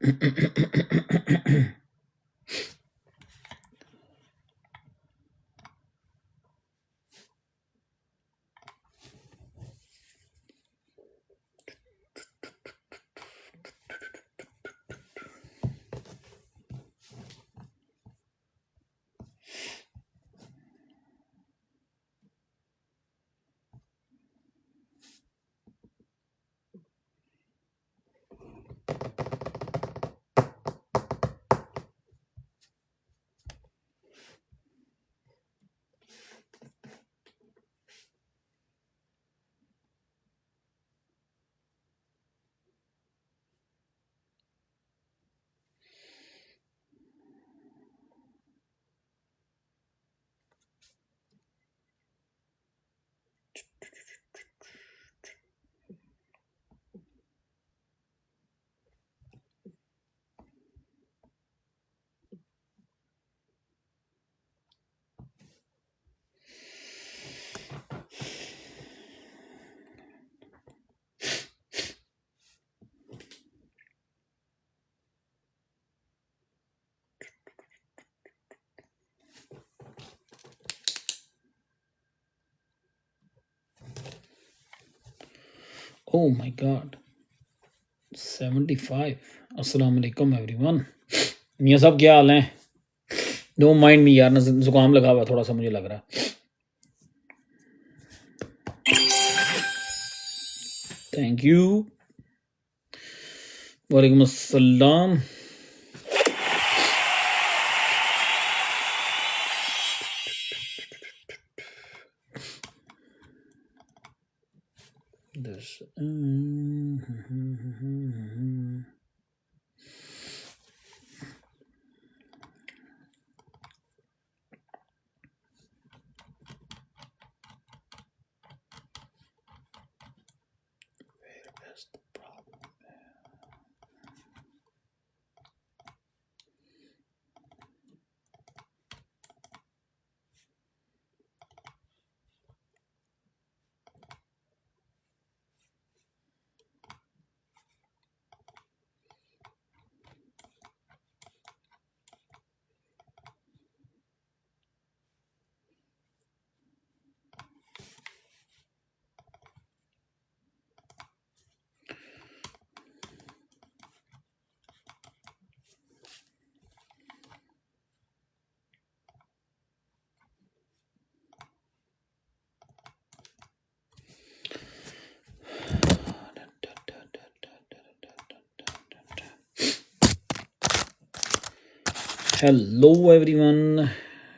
Oh my God, 75. अस्सलाम वालेकुम everyone. मियाँ साहब क्या हाल हैं? डोंट माइंड मी यार, जुकाम लगा हुआ थोड़ा सा मुझे लग रहा है। Thank you. वालेकुम अस्सलाम। This, where is the problem? Hello everyone.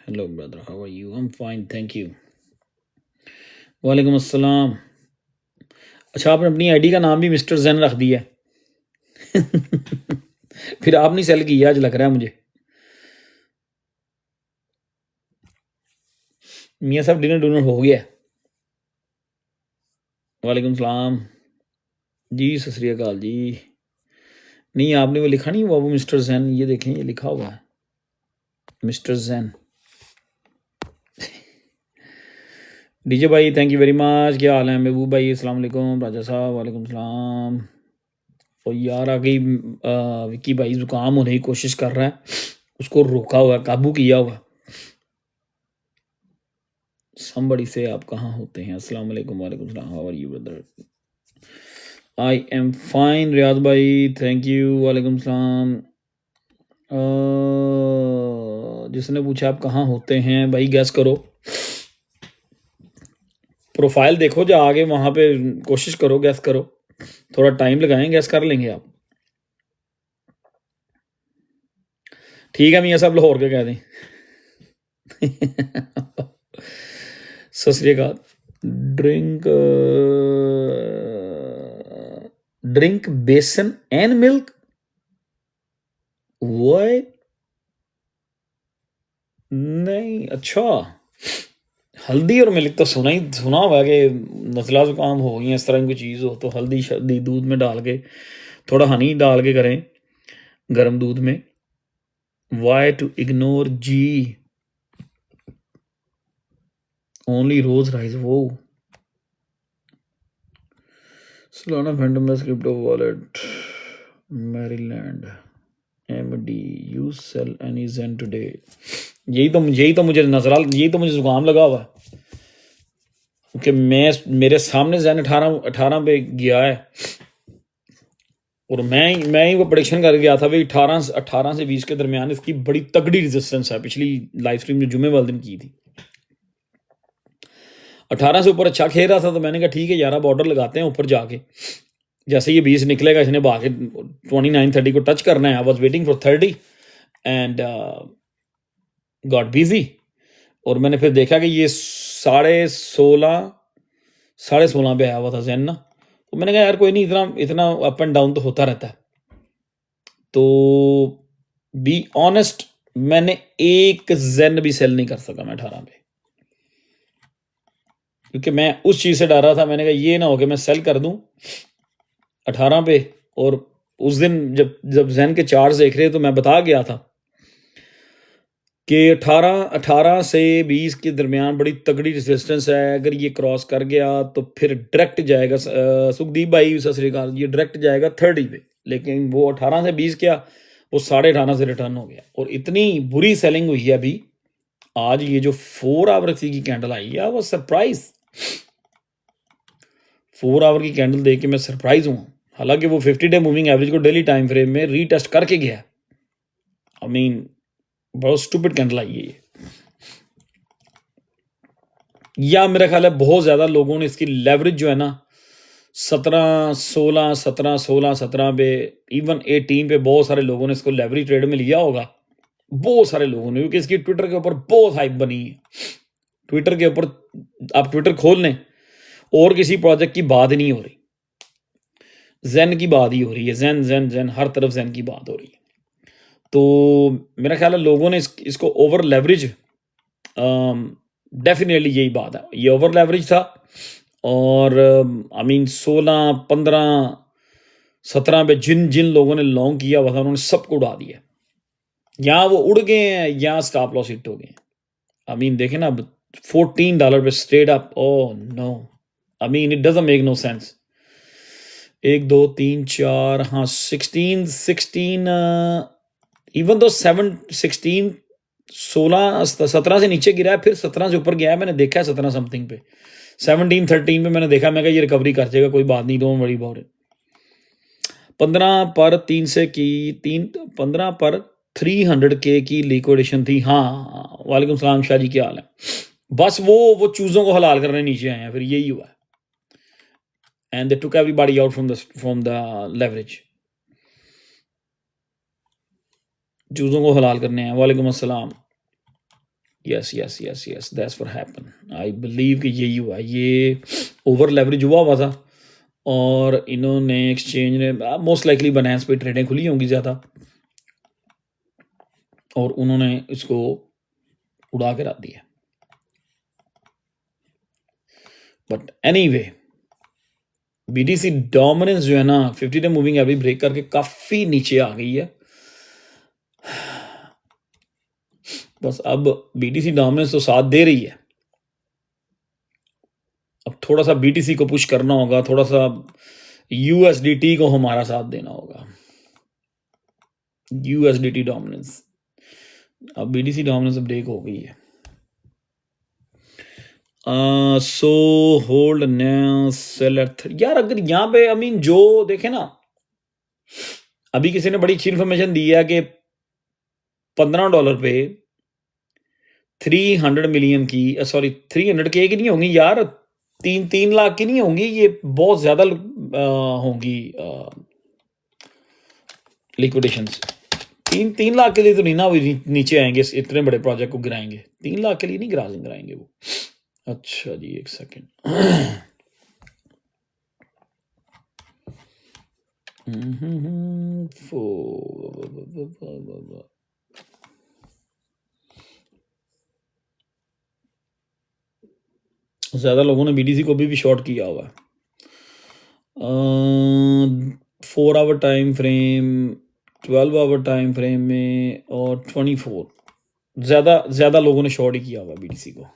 Hello brother, how are you? I'm fine, thank you. वालेकुम अस्सलाम। अच्छा, आपने अपनी आईडी का नाम भी मिस्टर जैन रख दिया है। फिर आपने सेल किया आज लग रहा है मुझे। मियाँ साहब डिनर डुनर हो गया? वालेकुम सलाम जी, सत श्री अकाल जी। नहीं, आपने वो लिखा नहीं हुआ, वो मिस्टर जैन, ये देखें ये लिखा हुआ है मिस्टर जैन। डीजे भाई थैंक यू वेरी मच। क्या हाल है महबूब भाई? अस्सलाम वालेकुम। राजा साहब वालेकुम सलाम। और यार आ गई विक्की भाई, जुकाम होने की कोशिश कर रहा है, उसको रोका हुआ, काबू किया हुआ। somebody से आप कहाँ होते हैं? अस्सलाम वालेकुम। वालेकुम सलाम। How are you brother? I am fine Riyaz भाई, थैंक यू। वालेकुम सलाम। जिसने पूछा आप कहाँ होते हैं, भाई गैस करो, प्रोफाइल देखो जो आगे, वहां पे कोशिश करो, गैस करो, थोड़ा टाइम लगाएं, गैस कर लेंगे आप। ठीक है मियाँ साहब, लाहौर के कह दें। सत श्री अकाल। ड्रिंक बेसन एंड मिल्क, वो नहीं। अच्छा, हल्दी और मिल्क तो सुना हुआ है कि नजला जुकाम हो गई, इस तरह की कोई चीज़ हो तो हल्दी शल्दी दूध में डाल के, थोड़ा हनी डाल के करें गर्म दूध में। वाई टू इग्नोर जी, ओनली रोज राइस। वो Solana Phantom crypto wallet Maryland. MD you sell any zen today. यही तो मुझे नजर यही तो मुझे जुकाम लगा हुआ है कि मेरे सामने zen 18 पे गया है और मैं ही वो प्रेडिक्शन कर गया था भाई 18 से 20 के दरमियान इसकी बड़ी तगड़ी रेजिस्टेंस है। पिछली लाइव स्ट्रीम जो जुमे वाले दिन की थी 18 से ऊपर अच्छा खेल रहा था तो मैंने कहा ठीक है यार अब ऑर्डर लगाते हैं ऊपर जाके। जैसे ये 20 निकलेगा इसने भागे 29-30 को टच करना है। I was waiting for 30 and got busy और मैंने फिर देखा कि ये 16.5 पे आया हुआ था जैन ना। तो मैंने कहा यार कोई नहीं इतना अप एंड डाउन तो होता रहता है। तो बी ऑनेस्ट मैंने एक जेन भी सेल नहीं कर सका मैं 18 पे क्योंकि मैं उस चीज से डर रहा था। मैंने कहा ये ना हो कि मैं सेल कर दूं 18 पे और उस दिन जब जैन के चार्ज देख रहे तो मैं बता गया था कि 18 से 20 के दरमियान बड़ी तगड़ी रेजिस्टेंस है। अगर ये क्रॉस कर गया तो फिर डायरेक्ट जाएगा सुखदीप भाई सत श्री अकाल, ये डायरेक्ट जाएगा 30 पे। लेकिन वो 18 से 20 क्या वो 18.5 से रिटर्न हो गया और इतनी बुरी सेलिंग हुई है अभी। आज ये जो 4 आवर की कैंडल आई है वो सरप्राइज 4 आवर की कैंडल देख के मैं सरप्राइज हूँ। हालांकि वो 50 डे मूविंग एवरेज को डेली टाइम फ्रेम में रीटेस्ट करके गया। आई मीन बहुत स्टूपिड कैंडल आई है ये। या मेरा ख्याल है बहुत ज्यादा लोगों ने इसकी लेवरेज जो है ना 17 पे इवन 18 पे बहुत सारे लोगों ने इसको लेवरेज ट्रेड में लिया होगा। बहुत सारे लोगों ने क्योंकि इसकी ट्विटर के ऊपर बहुत हाइप बनी है। ट्विटर के ऊपर आप ट्विटर खोल लें और किसी प्रोजेक्ट की बात नहीं हो रही, जैन की बात ही हो रही है। जैन जैन जैन हर तरफ जैन की बात हो रही है। तो मेरा ख्याल है लोगों ने इसको ओवर लेवरेज डेफिनेटली यही बात है ये ओवर लेवरेज था। और आई मीन 16 15 17 पे जिन जिन लोगों ने लॉन्ग किया हुआ था उन्होंने सबको उड़ा दिया। या वो उड़ गए हैं या स्टॉप लॉस हिट हो गए। आई मीन देखें ना $14 पे straight up. Oh no, I mean it doesn't make no sense. 1 2 3 4 हाँ 16 इवन तो 17 से नीचे गिरा है फिर 17 से ऊपर गया है। मैंने देखा है 17 समथिंग पे 17-13 पे मैंने देखा। मैं कहा ये रिकवरी कर जाएगा कोई बात नहीं, डोंट वरी अबाउट इट। 15 पर 3 से की 15 पर 300K की लिक्विडेशन थी। हाँ वालेकुम सलाम शाह जी, क्या हाल है। बस वो चूजों को हलाल करने नीचे आए हैं फिर यही हुआ and they took everybody out from the leverage. चूजों को हलाल करने हैं। वालेकुम अस्सलाम। Yes yes yes yes that's what happen. I believe कि यही हुआ, ये ओवर लेवरेज हुआ था और इन्होंने एक्सचेंज ने मोस्ट लाइकली बनायंस पे ट्रेडें खुली होंगी ज़्यादा और उन्होंने इसको उड़ा के रख दिया। बट एनीवे बीटीसी डोमिनेंस जो है ना 50 डे मूविंग एवरेज ब्रेक करके काफ़ी नीचे आ गई है। बस अब बीटीसी डोमिनेंस तो साथ दे रही है, अब थोड़ा सा बीटीसी को पुश करना होगा, थोड़ा सा यूएसडीटी को हमारा साथ देना होगा। यूएसडीटी डोमिनेंस अब बीटीसी डोमिनेंस ब्रेक हो गई है। So hold now sell at यार अगर यहाँ पे आई मीन जो देखे ना अभी किसी ने बड़ी अच्छी इन्फॉर्मेशन दी है कि $15 पे 300 मिलियन की सॉरी 300K की नहीं होंगी यार, 3 लाख की नहीं होंगी, ये बहुत ज्यादा होंगी लिक्विडेशंस। 3 लाख के लिए तो नहीं ना वो नीचे आएंगे, इतने बड़े प्रोजेक्ट को गिराएंगे। 3 लाख के लिए नहीं गिराएंगे वो। अच्छा जी एक सेकेंड। ज्यादा लोगों ने बीडीसी को भी शॉर्ट किया हुआ है। 4 hour time frame, 12 hour time frame में और 24 ज्यादा लोगों ने शॉर्ट ही किया हुआ बीडीसी को।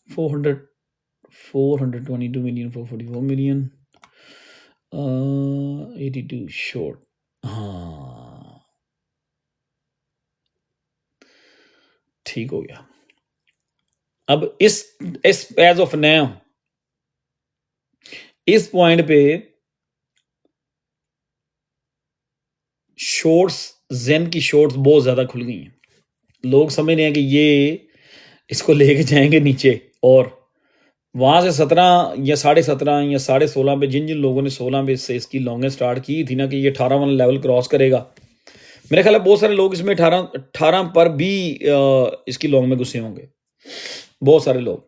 $400 422 million, 444 million, 82 शॉर्ट। हाँ ठीक हो गया। अब इस एज ऑफ नाउ इस पॉइंट पे शॉर्ट्स, जेन की शॉर्ट्स बहुत ज्यादा खुल गई हैं। लोग समझ रहे हैं कि ये इसको लेके जाएंगे नीचे, और वहां से 17 या 17.5 या 16.5 पे जिन जिन लोगों ने 16 पे से इसकी लॉन्गेस्ट स्टार्ट की थी ना कि ये 18 वाला लेवल क्रॉस करेगा, मेरे ख्याल है बहुत सारे लोग इसमें 18 पर भी इसकी लॉन्ग में घुसे होंगे। बहुत सारे लोग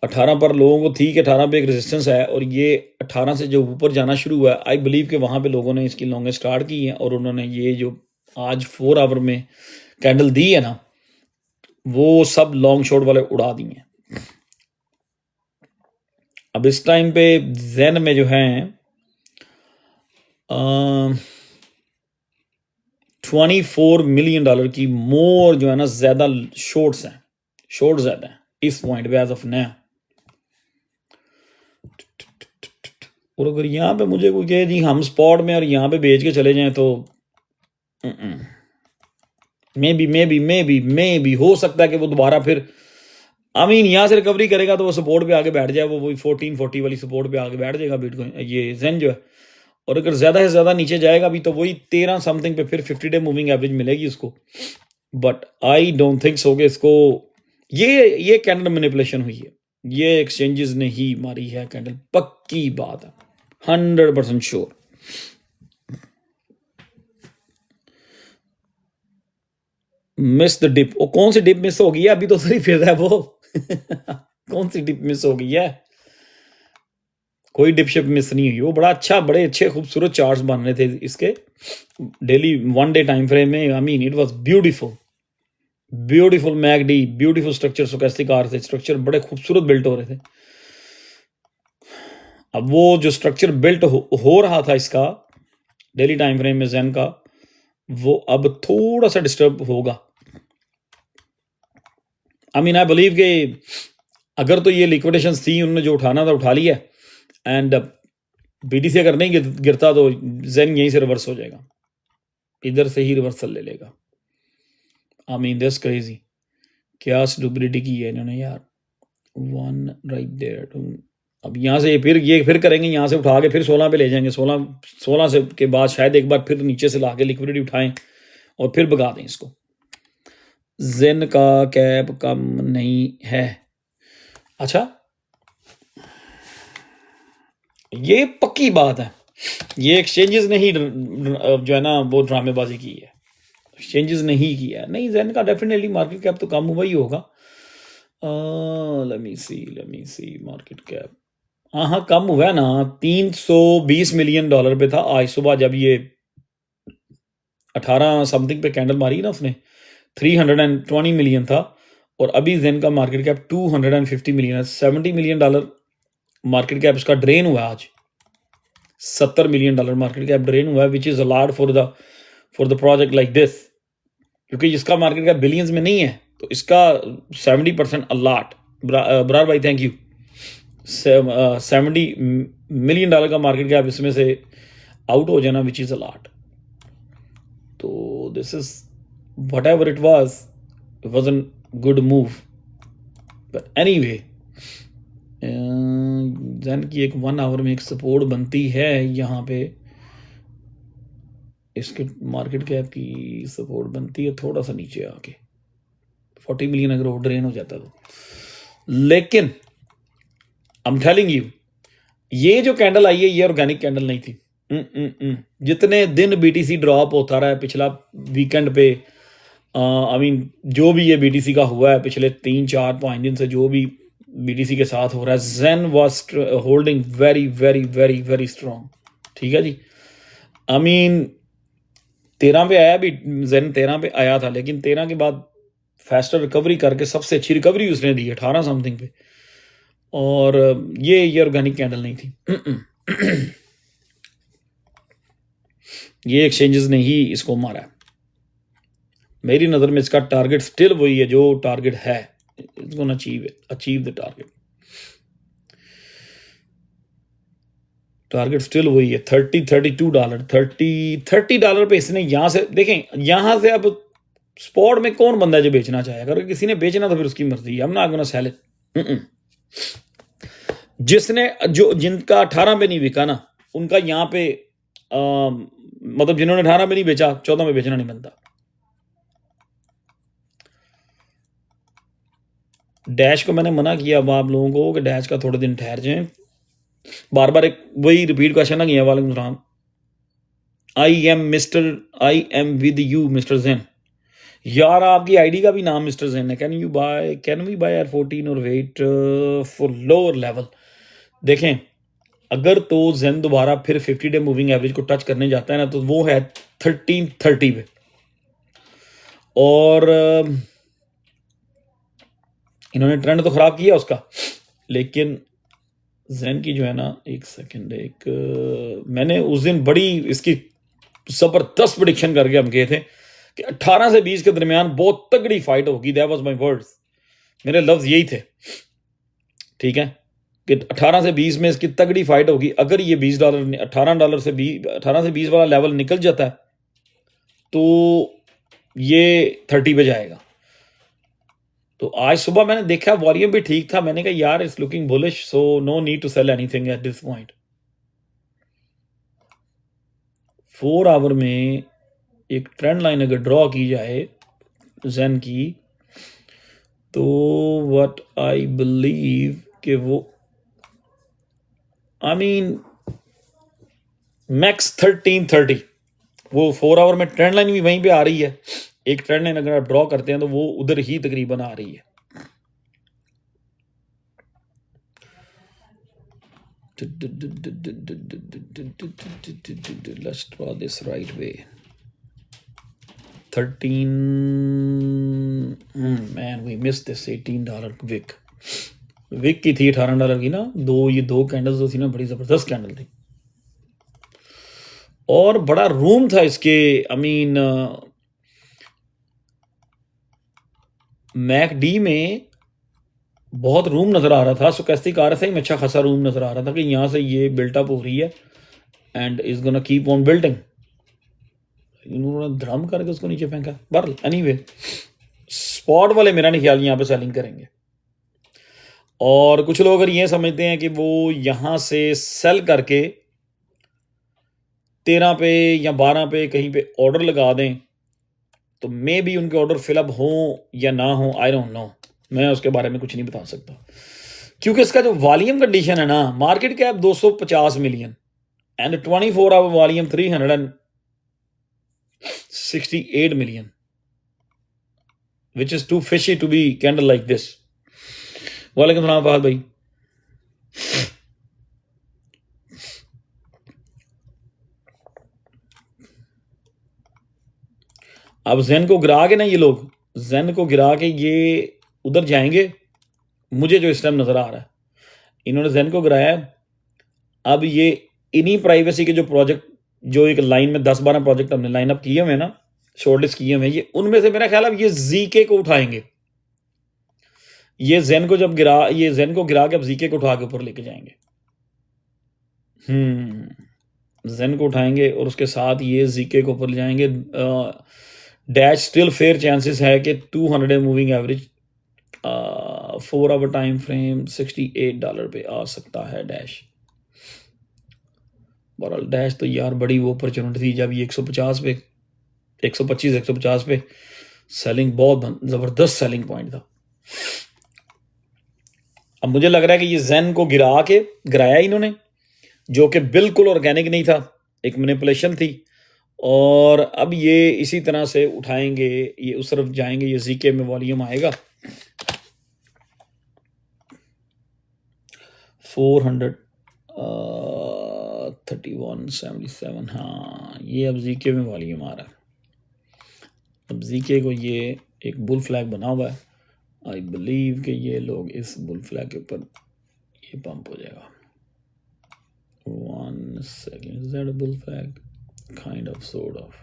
18 पर लोगों को थी कि 18 पे एक रेजिस्टेंस है, और ये 18 से जो ऊपर जाना शुरू हुआ है, आई बिलीव कि वहां पे लोगों ने इसकी लॉन्गेस्ट स्टार्ट की है, और उन्होंने ये जो आज 4 आवर में कैंडल दी है ना, वो सब लॉन्ग शॉर्ट वाले उड़ा दी हैं। अब इस टाइम पे जेन में जो है 24 मिलियन डॉलर की मोर जो है ना ज्यादा शॉर्ट्स हैं, शॉर्ट ज्यादा हैं इस पॉइंट पे एज ऑफ नाउ। और अगर यहाँ पे मुझे कोई कहे जी हम स्पॉट में और यहाँ पे बेच के चले जाएं तो मे बी हो सकता है कि वो दोबारा फिर यहाँ से रिकवरी करेगा तो वो सपोर्ट पे आके बैठ जाए, वो वही 1440 वाली सपोर्ट पे आके बैठ जाएगा बिटकॉइन, ये जेन जो है। और अगर ज्यादा से ज्यादा नीचे जाएगा भी तो वही 13 समथिंग पे फिर 50 डे मूविंग एवरेज मिलेगी उसको। बट आई डोंट थिंक सो कि इसको ये कैंडल मैनिपुलेशन हुई है, ये एक्सचेंजेस ने ही मारी है कैंडल, पक्की बात है, 100% श्योर। मिस द डिप, और कौन सी डिप मिस हो गई है? अभी तो सही फिर रहा है वो कौन सी डिप मिस हो गई है? कोई डिप शिप मिस नहीं हुई, वो बड़ा अच्छा, बड़े अच्छे खूबसूरत चार्ट्स बन रहे थे इसके डेली 1 डे टाइम फ्रेम में। इट वाज ब्यूटीफुल, ब्यूटीफुल मैगडी, ब्यूटीफुल स्ट्रक्चर, स्टोकेस्टिक आर से स्ट्रक्चर बड़े खूबसूरत बिल्ट हो रहे थे। अब वो जो स्ट्रक्चर बिल्ट हो रहा था इसका डेली टाइम फ्रेम में जेन का, वो अब थोड़ा सा डिस्टर्ब होगा। आई बिलीव कि अगर तो ये लिक्विडेशन थी, उन्होंने जो उठाना था उठा लिया, एंड बीटीसी अगर नहीं गिरता तो जेन यहीं से रिवर्स हो जाएगा, इधर से ही रिवर्सल ले लेगा। दिस क्रेजी, क्या स्टेबिलिटी की है इन्होंने यार। 1 राइट देयर। अब यहाँ से फिर करेंगे, यहाँ से उठा के फिर 16 पे ले जाएंगे, 16 से के बाद शायद एक बार फिर नीचे से ला के लिक्विडिटी उठाएं और फिर भगा दें इसको। जेन का कैप कम नहीं है। अच्छा, ये पक्की बात है, ये एक्सचेंजेस ने ही जो है ना वो ड्रामेबाजी की है, एक्सचेंजेस ने ही किया है। नहीं, जेन का डेफिनेटली मार्केट कैप तो कम हुआ ही होगा। लेट मी सी मार्केट कैप, हाँ कम हुआ है ना, 320 मिलियन डॉलर पे था आज सुबह जब ये 18 समथिंग पे कैंडल मारी ना उसने, 320 मिलियन था, और अभी जेन का मार्केट कैप 250 मिलियन है। 70 मिलियन डॉलर मार्केट कैप इसका ड्रेन हुआ आज, 70 million dollar market cap drain हुआ है, which is allowed for the project like this, क्योंकि जिसका मार्केट कैप बिलियंस में नहीं है तो इसका 70% अलाट। बरार भाई थैंक यू। 70 मिलियन डॉलर का मार्केट कैप इसमें से आउट हो जाना, विच इज अलाट। तो this is whatever it was an good move, but anyway Zen की एक 1 आवर में एक सपोर्ट बनती है यहाँ पे, इसके मार्केट कैप की सपोर्ट बनती है थोड़ा सा नीचे आके 40 मिलियन अगर वो ड्रेन हो जाता तो। लेकिन आई एम टेलिंग यू, ये जो कैंडल आई है ये ऑर्गेनिक कैंडल नहीं थी। जितने दिन बीटीसी ड्रॉप होता रहा है पिछला वीकेंड पे, जो भी ये बीटीसी का हुआ है पिछले 3-4-5 दिन से, जो भी बीटीसी के साथ हो रहा है, Zen was holding very very very very strong. ठीक है जी, 13 पे आया भी, जेन 13 पे आया था, लेकिन 13 के बाद फास्टर रिकवरी करके सबसे अच्छी रिकवरी उसने दी 18 समथिंग पे, और ये ऑर्गेनिक कैंडल नहीं थी ये एक्सचेंजेस ने ही इसको मारा। मेरी नज़र में इसका टारगेट स्टिल वही है जो टारगेट है, it's gonna achieve the target. Target still वही है $32 $30 पे इसने यहाँ से देखें, यहाँ से अब स्पॉट में कौन बंदा है जो बेचना चाहेगा? अगर किसी ने बेचना तो फिर उसकी मर्जी है, हम ना गोना सेल इट। जिसने जो जिनका 18 पे नहीं बिका ना, उनका यहाँ पे मतलब जिन्होंने 18 पे नहीं बेचा 14 में बेचना नहीं बनता। डैश को मैंने मना किया अब आप लोगों को कि डैश का थोड़े दिन ठहर जाएं। बार बार एक वही रिपीट क्वेश्चन आ गया। वालेकुम सलाम। I am with you mister Jain. यार आपकी आईडी का भी नाम मिस्टर जैन है। कैन वी बाय R14 और वेट फॉर लोअर लेवल? देखें, अगर तो जैन दोबारा फिर 50 डे मूविंग एवरेज को टच करने जाता है ना, तो वो है 1330 पे। और इन्होंने ट्रेंड तो खराब किया उसका, लेकिन जैन की जो है ना, एक सेकंड, मैंने उस दिन बड़ी इसकी जबरदस्त प्रेडिक्शन करके हम गए थे कि 18 से 20 के दरमियान बहुत तगड़ी फाइट होगी। दैट वाज माय वर्ड्स, मेरे लफ्ज यही थे, ठीक है, कि 18 से 20 में इसकी तगड़ी फाइट होगी। अगर ये $20 $18 से 20 वाला लेवल निकल जाता है तो ये 30 पे जाएगा। तो आज सुबह मैंने देखा वॉल्यूम भी ठीक था, मैंने कहा यार it's looking bullish, so no need to sell anything at this point. 4 hour में एक ट्रेंड लाइन अगर ड्रॉ की जाए जैन की, तो व्हाट आई बिलीव कि वो मैक्स 1330, वो 4 आवर में ट्रेंड लाइन भी वहीं पे आ रही है। एक ट्रेंड लाइन अगर आप ड्रॉ करते हैं तो वो उधर ही तकरीबन आ रही है। Let's draw this right way. 13 man, we missed this $18 Wick की थी $18 की ना। ये दो कैंडल्स जो थी ना, बड़ी जबरदस्त कैंडल थी और बड़ा रूम था इसके। मैकडी में बहुत रूम नजर आ रहा था। स्टोकेस्टिक RSI में अच्छा खासा रूम नजर आ रहा था कि यहाँ से ये बिल्टअप हो रही है and is gonna keep on building. इन्होंने धड़म करके उसको नीचे फेंका। बहरहाल एनीवे, स्पॉट वाले मेरा नहीं ख्याल यहाँ पे सेलिंग करेंगे। और कुछ लोग अगर ये समझते हैं कि वो यहाँ से सेल करके 13 पे या 12 पे कहीं पे ऑर्डर लगा दें, तो मे भी उनके ऑर्डर फिलअप हो या ना हो, आई डोंट नो। मैं उसके बारे में कुछ नहीं बता सकता, क्योंकि इसका जो वॉल्यूम कंडीशन है ना, market cap 250 million and 24 hour volume 368 million, which is too fishy to be candle like this. वालेकुम सलाम फहद भाई। अब जैन को गिरा के ना, ये लोग जैन को गिरा के ये उधर जाएंगे। मुझे जो इस टाइम नजर आ रहा है, इन्होंने जैन को गिराया है। अब ये इन्हीं प्राइवेसी के जो प्रोजेक्ट, जो एक लाइन में 10-12 प्रोजेक्ट हमने लाइन अप किए हुए ना, शॉर्टलिस्ट किए हुए, ये उनमें से मेरा ख्याल अब ये जीके को उठाएंगे। ये जैन को गिरा के अब जीके को उठा के ऊपर लेके जाएंगे। जैन को उठाएंगे और उसके साथ ये जीके को ऊपर ले जाएंगे। डैश स्टिल फेयर चांसेस है कि 200 moving average 4 hour time frame $68 पे आ सकता है डैश। बहरहाल डैश तो यार बड़ी वो अपॉर्चुनिटी थी जब ये 150 पे 150 पे सेलिंग, बहुत जबरदस्त सेलिंग पॉइंट था। अब मुझे लग रहा है कि ये जैन को गिराया इन्होंने, जो कि बिल्कुल ऑर्गेनिक नहीं था, एक मैनिपुलेशन थी। और अब ये इसी तरह से उठाएंगे, ये उस तरफ जाएंगे, ये जीके में वॉल्यूम आएगा 431.77। हाँ, ये अब जीके में वॉल्यूम आ रहा है। अब जीके को ये एक बुल फ्लैग बना हुआ है। आई बिलीव कि ये लोग इस बुल फ्लैग के ऊपर ये पंप हो जाएगा। 1 second, is that a bull flag? Kind of, sort of.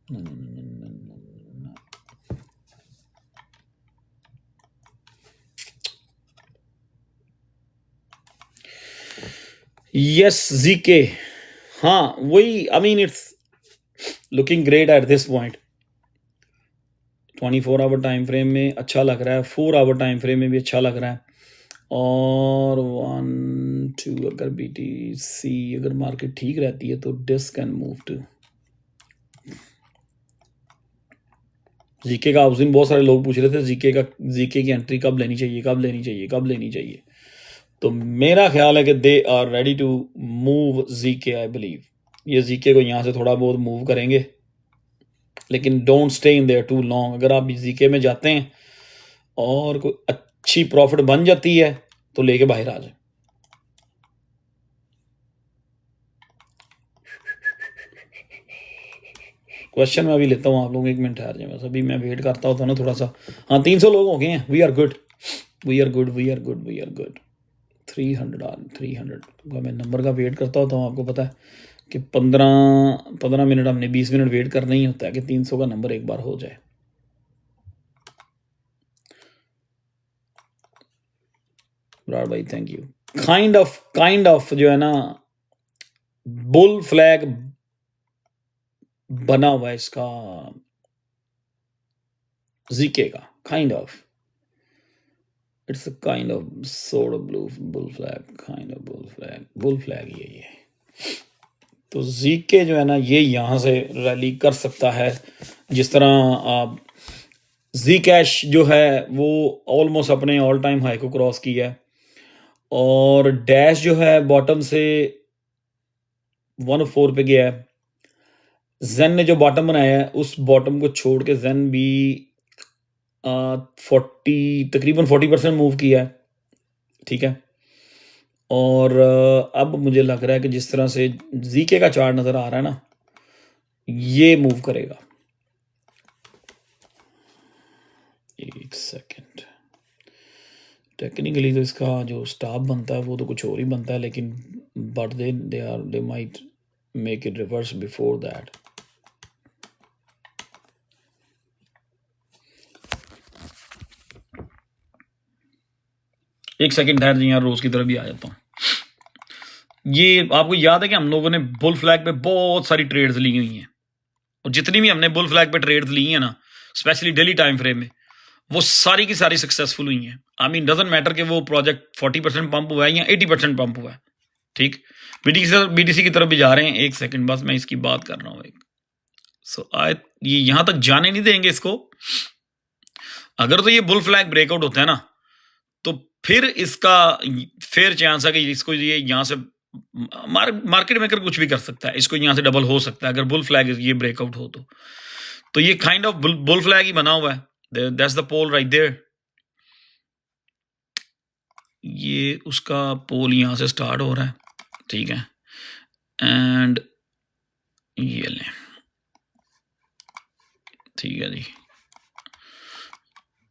No, yes GK, हाँ वही, I mean it's looking great at this point. 24 hour time frame में अच्छा लग रहा है, 4 आवर टाइम फ्रेम में भी अच्छा लग रहा है, और 1 2 अगर BTC अगर मार्केट ठीक रहती है तो this can move to GK का। उस दिन बहुत सारे लोग पूछ रहे थे जीके की एंट्री कब लेनी चाहिए, कब लेनी चाहिए, कब लेनी चाहिए। तो मेरा ख्याल है कि they are ready to move GK. I believe ये जीके को यहाँ से थोड़ा बहुत मूव करेंगे, लेकिन don't stay in there too long. अगर आप जीके में जाते हैं और कोई अच्छी प्रॉफिट बन जाती है तो लेके बाहर आ जाए। क्वेश्चन मैं अभी लेता हूँ, आप लोग 1 मिनट ठहर जाए बस, अभी मैं वेट करता होता ना थोड़ा सा। हाँ 300 लोग हो गए हैं, we are good, we are good, we are good, we are good. 300 का मैं नंबर का वेट करता होता हूँ। आपको पता है कि 15 मिनट हमने 20 मिनट वेट करना ही होता है कि 300 का नंबर एक बार हो जाए। ब्राड भाई थैंक यू। काइंड ऑफ जो है ना बुल फ्लैग बना हुआ है इसका जीके का, kind of its kind of sort of bull flag, kind of bull flag ये तो जीके जो है ना ये यहाँ से रैली कर सकता है। जिस तरह जी कैश जो है वो ऑलमोस्ट अपने ऑल टाइम हाई को क्रॉस किया है, और डैश जो है बॉटम से 104 पे गया है। जेन ने जो बॉटम बनाया है उस बॉटम को छोड़ के जेन भी तकरीबन 40% मूव किया है, ठीक है। और अब मुझे लग रहा है कि जिस तरह से जीके का चार्ट नजर आ रहा है ना ये मूव करेगा। एक सेकेंड, टेक्निकली तो इसका जो स्टॉप बनता है वो तो कुछ और ही बनता है, लेकिन but they might make it reverse before that. एक सेकेंड ठहर जाइए यार, रोज की तरफ भी आ जाता हूँ। ये आपको याद है कि हम लोगों ने बुल फ्लैग पे बहुत सारी ट्रेड्स ली हुई हैं, और जितनी भी हमने बुल फ्लैग पे ट्रेड्स ली हैं ना स्पेशली डेली टाइम फ्रेम में, वो सारी की सारी सक्सेसफुल हुई हैं। आई मीन डजंट मैटर कि वो प्रोजेक्ट 40% पंप हुआ है या 80% पंप हुआ है, ठीक। बीटीसी की तरफ भी जा रहे हैं। एक सेकंड बस मैं इसकी बात कर रहा हूँ एक। सो ये यहां तक जाने नहीं देंगे इसको। अगर तो ये बुल फ्लैग ब्रेकआउट होता है ना तो फिर इसका फेयर चांस है कि इसको ये यहां से मार्केट मेकर कुछ भी कर सकता है, इसको यहां से डबल हो सकता है अगर बुल फ्लैग ये ब्रेकआउट हो तो ये काइंड ऑफ बुल फ्लैग ही बना हुआ है। That's the pole right there. ये उसका पोल यहां से स्टार्ट हो रहा है, ठीक है। एंड ये लें, ठीक है जी।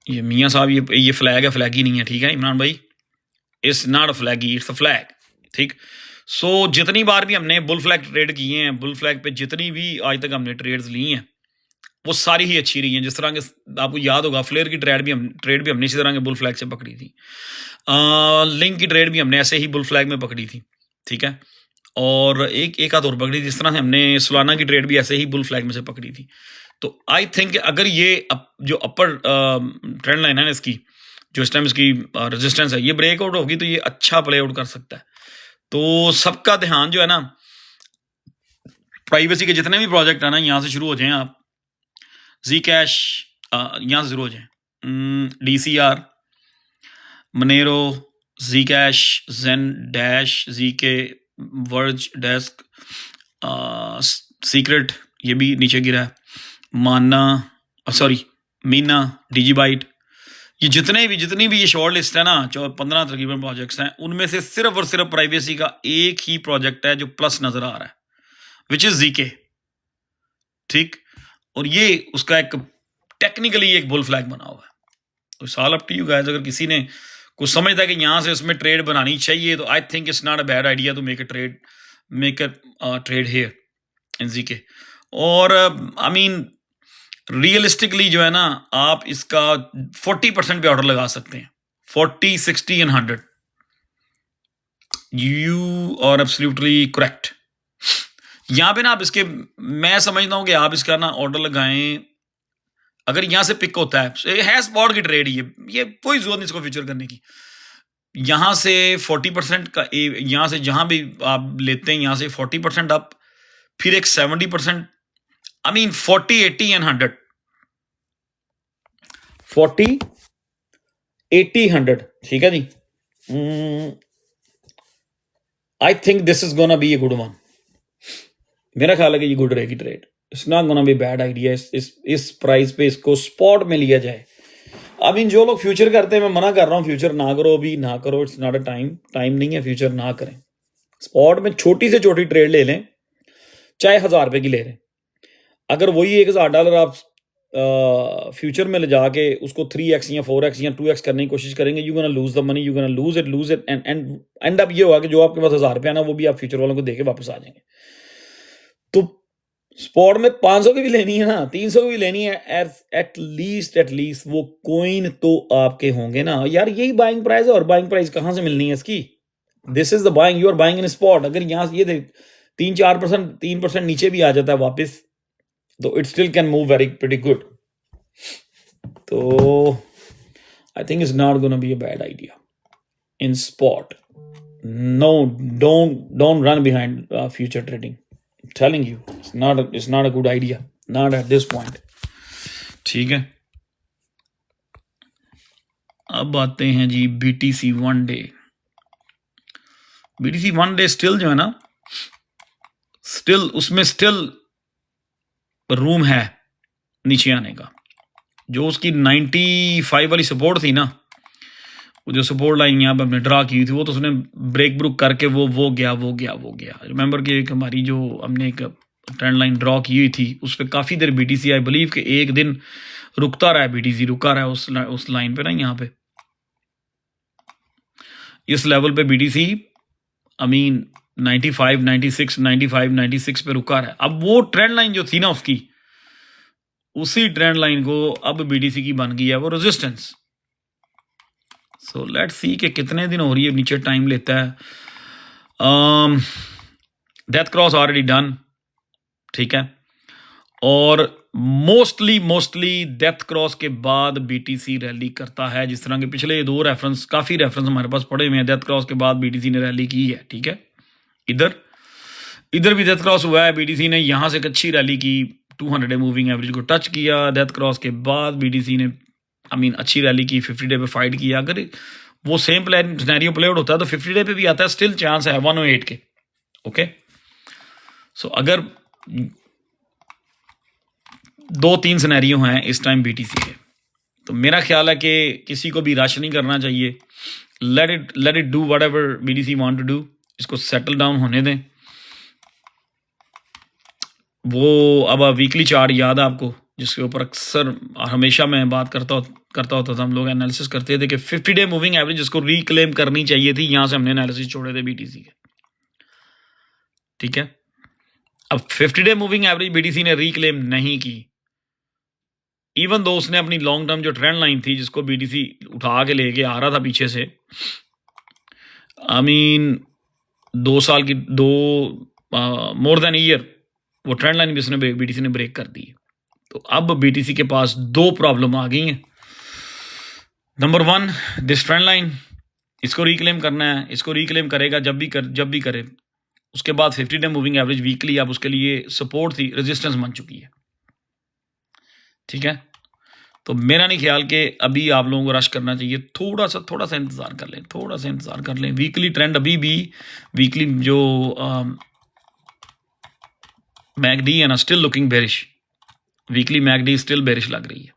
ये मियाँ साहब ये फ्लैग है, फ्लैग ही नहीं है, ठीक है इमरान भाई। It's not a flag, it's a flag, ठीक। सो जितनी बार भी हमने बुल फ्लैग ट्रेड किए हैं, बुल फ्लैग पे जितनी भी आज तक हमने ट्रेड्स ली हैं वो सारी ही अच्छी रही हैं। जिस तरह के आपको याद होगा फ्लेयर की ट्रेड भी हमने इसी तरह के बुल फ्लैग से पकड़ी थी। लिंक की ट्रेड भी हमने ऐसे ही बुल फ्लैग में पकड़ी थी, ठीक है। और एक आध और पकड़ी, जिस तरह से हमने सोलाना की ट्रेड भी ऐसे ही बुल फ्लैग में से पकड़ी थी। तो आई थिंक अगर ये जो अपर ट्रेंड लाइन है ना इसकी, जो इस टाइम इसकी रेजिस्टेंस है, ये ब्रेकआउट होगी तो ये अच्छा प्ले आउट कर सकता है। तो सबका ध्यान जो है ना प्राइवेसी के जितने भी प्रोजेक्ट है ना यहाँ से शुरू हो जाएं आप। जी कैश यहाँ से शुरू हो जाए, DCR, Monero, Zcash, Zen, Dash, GK, Verge, desk, secret ये भी नीचे गिरा है, माना मीना, डिजीबाइट, ये जितनी भी ये शॉर्ट लिस्ट है ना 15 तकरीबन प्रोजेक्ट्स हैं, उनमें से सिर्फ और सिर्फ प्राइवेसी का एक ही प्रोजेक्ट है जो प्लस नजर आ रहा है, विच इज जीके, ठीक। और ये उसका एक टेक्निकली एक बुल फ्लैग बना हुआ है। तो साल अप टू यू गाइस, अगर किसी ने कुछ समझता है कि यहाँ से इसमें ट्रेड बनानी चाहिए तो I think it's not a bad idea to make a trade here in GK. और आई मीन रियलिस्टिकली जो है ना आप इसका 40% पे ऑर्डर लगा सकते हैं, 40, 60 and 100। You are absolutely correct. यहाँ पे ना आप इसके, मैं समझता हूँ कि आप इसका ना ऑर्डर लगाएं, अगर यहाँ से पिक होता है स्पॉट की ट्रेड, ये कोई जरूरत नहीं इसको फ्यूचर करने की। यहाँ से 40% का यहाँ से जहां भी आप लेते हैं, यहाँ से 40% अप, फिर एक 70%, आई मीन 40, 80 एंड 100, 40, 80, 100, ठीक है जी। I think this is gonna be a good one. मेरा ख्याल है कि ये गुड रहेगी trade. It's not gonna be bad idea. इस प्राइस पे इसको स्पॉट में लिया जाए। आई मीन जो लोग फ्यूचर करते हैं, मैं मना कर रहा हूँ फ्यूचर ना करो, अभी ना करो, इट्स नॉट अ टाइम नहीं है, फ्यूचर ना करें। स्पॉट में छोटी से छोटी ट्रेड ले लें, चाहे 1000 रुपए की ले लें। अगर वही $1000 आप फ्यूचर में ले जाके उसको 3x या 4x या 2x करने की कोशिश करेंगे, you gonna lose the money, you gonna lose it and अब ये होगा कि जो आपके पास 1000 रुपया ना, वो भी आप फ्यूचर वालों को देके वापस आ जाएंगे। तो स्पॉट में 500 की भी लेनी है ना, 300 की भी लेनी है, एट लीस्ट वो कोइन तो आपके होंगे ना यार। यही बाइंग प्राइस है, और बाइंग प्राइस कहां से मिलनी है इसकी? This is the buying, you are buying in spot. अगर यहां से ये 3-4%, 3% नीचे भी आ जाता है वापस, तो it still can move very pretty good. तो I think it's not gonna be a bad idea in spot. No, don't run behind future trading. telling you it's not a good idea, not at this point। ठीक है, अब आते हैं जी BTC 1 day. BTC 1 day still जो है ना, still उसमें still room है नीचे आने का। जो उसकी 95 वाली सपोर्ट थी ना, वो जो सपोर्ट लाइन यहाँ पे हमने ड्रा की थी, वो तो उसने ब्रेक ब्रुक करके वो गया। रिमेंबर कि एक हमारी जो हमने एक ट्रेंड लाइन ड्रॉ की हुई थी, उस पर काफ़ी देर BTC, आई बिलीव कि एक दिन रुकता रहा है, BTC रुका रहा है उस लाइन पे ना, यहाँ पे इस लेवल पे BTC आई मीन 95, 96, 95, 96 पे रुका रहा है। अब वो ट्रेंड लाइन जो थी ना उसकी, उसी ट्रेंड लाइन को अब BTC की बन गई है वो रेजिस्टेंस। सो लेट्स सी कि कितने दिन हो रही है, नीचे टाइम लेता है। डेथ क्रॉस ऑलरेडी डन, ठीक है। और मोस्टली डेथ क्रॉस के बाद BTC रैली करता है, जिस तरह के पिछले 2 काफी रेफरेंस हमारे पास पड़े हुए हैं। डेथ क्रॉस के बाद BTC ने रैली की है, ठीक है। इधर भी डेथ क्रॉस हुआ है, BTC ने यहां से एक अच्छी रैली की, 200 डे मूविंग एवरेज को टच किया। डेथ क्रॉस के बाद BTC ने आई मीन अच्छी रैली की, 50 डे पे फाइट किया। अगर वो same plan scenario play out होता है तो 50 डे पे भी आता है, स्टिल चांस है 108 के। ओके, सो अगर 2-3 सिनेरियो हैं इस टाइम BTC के, तो मेरा ख्याल है कि किसी को भी रश नहीं करना चाहिए। Let it do whatever BTC want to do. इसको सेटल डाउन होने दें। वो अब वीकली चार्ट याद है आपको, जिसके ऊपर अक्सर हमेशा मैं बात करता होता था, हम लोग एनालिसिस करते थे कि 50 डे मूविंग एवरेज जिसको रिक्लेम करनी चाहिए थी, यहां से हमने एनालिसिस छोड़े थे BTC के, ठीक है। अब 50 डे मूविंग एवरेज BTC ने रिक्लेम नहीं की, इवन दो उसने अपनी लॉन्ग टर्म जो ट्रेंड लाइन थी, जिसको BTC उठा के लेके आ रहा था पीछे से, आई मीन 2 साल की, मोर देन ईयर, वो ट्रेंड लाइन भी उसने BTC ने ब्रेक कर दी। तो अब BTC के पास 2 प्रॉब्लम आ गई हैं। नंबर 1, दिस ट्रेंड लाइन, इसको रिक्लेम करना है। इसको रिक्लेम करेगा जब भी करे। उसके बाद 50 डे मूविंग एवरेज वीकली अब उसके लिए सपोर्ट थी, रेजिस्टेंस बन चुकी है, ठीक है। तो मेरा नहीं ख्याल कि अभी आप लोगों को रश करना चाहिए। थोड़ा सा इंतजार कर लें। वीकली ट्रेंड अभी भी, वीकली जो मैकडी है ना, still looking bearish. Weekly McD still bearish लग रही है,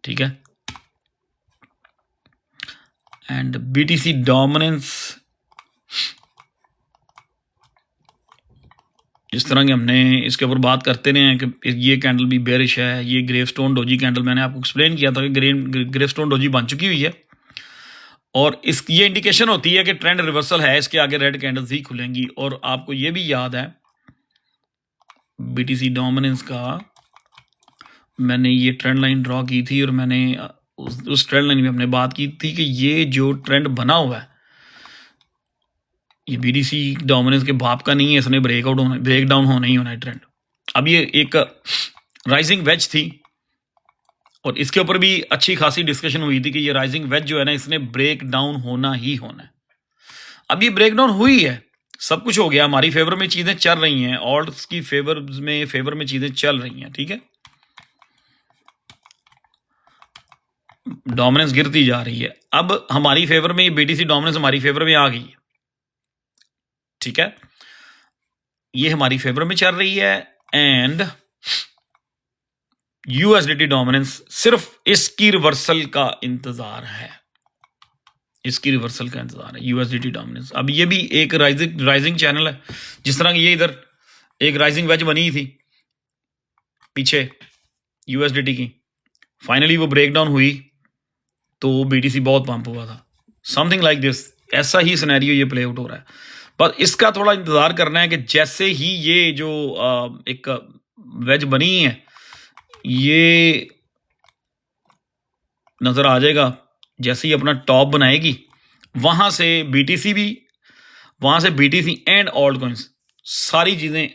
ठीक है। एंड BTC डोमिनेंस, जिस तरह के हमने इसके ऊपर बात करते रहे हैं कि ये कैंडल भी बेरिश है, ये ग्रेवस्टोन डोजी कैंडल मैंने आपको एक्सप्लेन किया था कि ग्रेवस्टोन डोजी बन चुकी हुई है, और ये इंडिकेशन होती है कि ट्रेंड रिवर्सल है, इसके आगे रेड कैंडल्स ही खुलेंगी। और आपको ये भी याद है BTC डोमिनेंस का, मैंने ये ट्रेंड लाइन ड्रॉ की थी, और मैंने उस ट्रेंड लाइन में हमने बात की थी कि ये जो ट्रेंड बना हुआ है, ये बीडीसी डोमिनेंस के बाप का नहीं है, इसने ब्रेक डाउन होना ही होना है ट्रेंड। अब ये एक राइजिंग वेज थी और इसके ऊपर भी अच्छी खासी डिस्कशन हुई थी कि ये राइजिंग वेज जो है ना, इसने ब्रेक डाउन होना ही होना है। अब ये ब्रेक डाउन हुई है, सब कुछ हो गया, हमारी फेवर में चीजें चल रही हैं, ऑल्ट्स की फेवर में चीजें चल रही हैं, ठीक है। डोमिनेंस गिरती जा रही है, अब हमारी फेवर में बीटीसी डोमिनेंस हमारी फेवर में आ गई है, ठीक है, ये हमारी फेवर में चल रही है। एंड यूएसडीटी डोमिनेंस सिर्फ इसकी रिवर्सल का इंतजार है, इसकी रिवर्सल का इंतजार है, यूएसडीटी डोमिनेंस। अब ये भी एक राइजिंग चैनल है, जिस तरह ये इधर एक राइजिंग वेज बनी थी पीछे यूएसडीटी की, फाइनली वो ब्रेक डाउन हुई तो बीटीसी बहुत पंप हुआ था, समथिंग लाइक दिस। ऐसा ही सिनेरियो ये प्ले आउट हो रहा है, पर इसका थोड़ा इंतजार करना है कि जैसे ही ये जो एक वेज बनी है ये नजर आ जाएगा, जैसे ही अपना टॉप बनाएगी वहां से बीटीसी एंड ऑल्ट कॉइंस सारी चीजें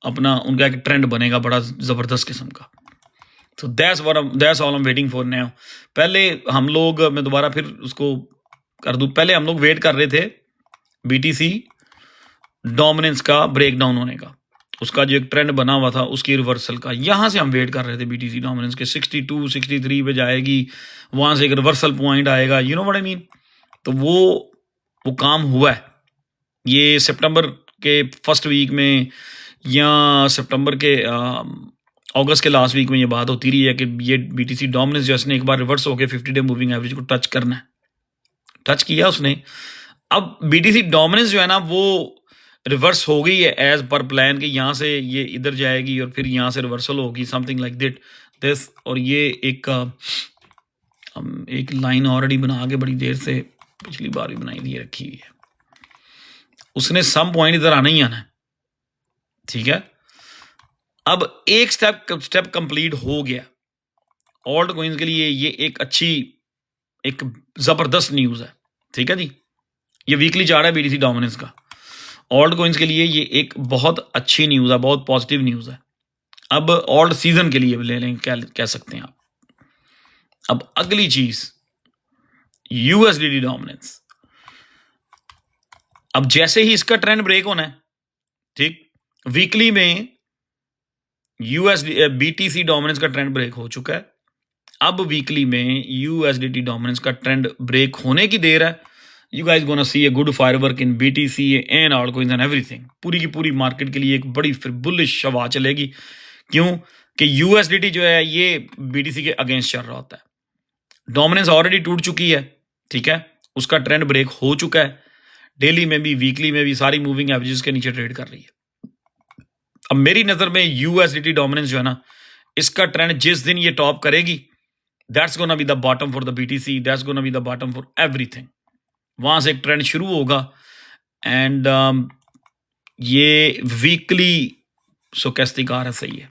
अपना उनका एक ट्रेंड बनेगा बड़ा जबरदस्त किस्म का। तो that's all I am waiting for now. पहले हम लोग, मैं दोबारा फिर उसको कर दूं, पहले हम लोग वेट कर रहे थे बीटीसी डोमिनेंस का ब्रेक डाउन होने का, उसका जो एक ट्रेंड बना हुआ था उसकी रिवर्सल का, यहां से हम वेट कर रहे थे बीटीसी डोमिनेंस के 62 63 पे जाएगी, वहां से एक रिवर्सल पॉइंट आएगा, you know what I mean. तो वो काम हुआ है, ये सितंबर के फर्स्ट वीक में या सितंबर के अगस्त के लास्ट वीक में ये बात होती रही है कि ये बीटीसी डोमिनेंस जो है एक बार रिवर्स होकर 50 डे मूविंग एवरेज को टच करना है, टच किया उसने। अब बीटीसी डोमिनेंस जो है ना वो रिवर्स हो गई है एज पर प्लान कि यहाँ से ये इधर जाएगी और फिर यहाँ से रिवर्सल होगी, समथिंग लाइक दिस। और ये एक लाइन ऑलरेडी बना के बड़ी देर से पिछली बार भी बनाई दी रखी हुई है, उसने सम पॉइंट इधर आना ही आना है, ठीक है। अब एक स्टेप कंप्लीट हो गया ऑल्ट कॉइंस के लिए, ये एक अच्छी एक जबरदस्त न्यूज है, ठीक है जी। ये वीकली चार्ट है बीटीसी डोमिनेंस का, ऑल्ट कॉइंस के लिए ये एक बहुत अच्छी न्यूज है, बहुत पॉजिटिव न्यूज है। अब ऑल्ट सीजन के लिए ले लें, क्या कह सकते हैं आप। अब अगली चीज यूएसडीटी डोमिनेंस, अब जैसे ही इसका ट्रेंड ब्रेक होना है, ठीक, वीकली में बीटीसी डोमिनेंस का ट्रेंड ब्रेक हो चुका है, अब वीकली में यूएसडीटी डोमिनेंस का ट्रेंड ब्रेक होने की देर है। You guys gonna see a good firework in BTC and altcoins and everything। पूरी की पूरी मार्केट के लिए एक बड़ी फिर बुलिश हवा चलेगी, क्यों कि यूएसडीटी जो है ये बीटीसी के अगेंस्ट चल रहा होता है, डोमिनेंस ऑलरेडी टूट चुकी है, ठीक है, उसका ट्रेंड ब्रेक हो चुका है, डेली में भी वीकली में भी सारी मूविंग एवरेजेस के नीचे ट्रेड कर रही है। अब मेरी नजर में यूएसडीटी डोमिनेंस जो है ना, इसका ट्रेंड जिस दिन ये टॉप करेगी, that's gonna be the bottom for the BTC, that's gonna be the bottom for everything. वहां से एक ट्रेंड शुरू होगा एंड ये वीकली स्टोकेस्टिक आ रहा सही है,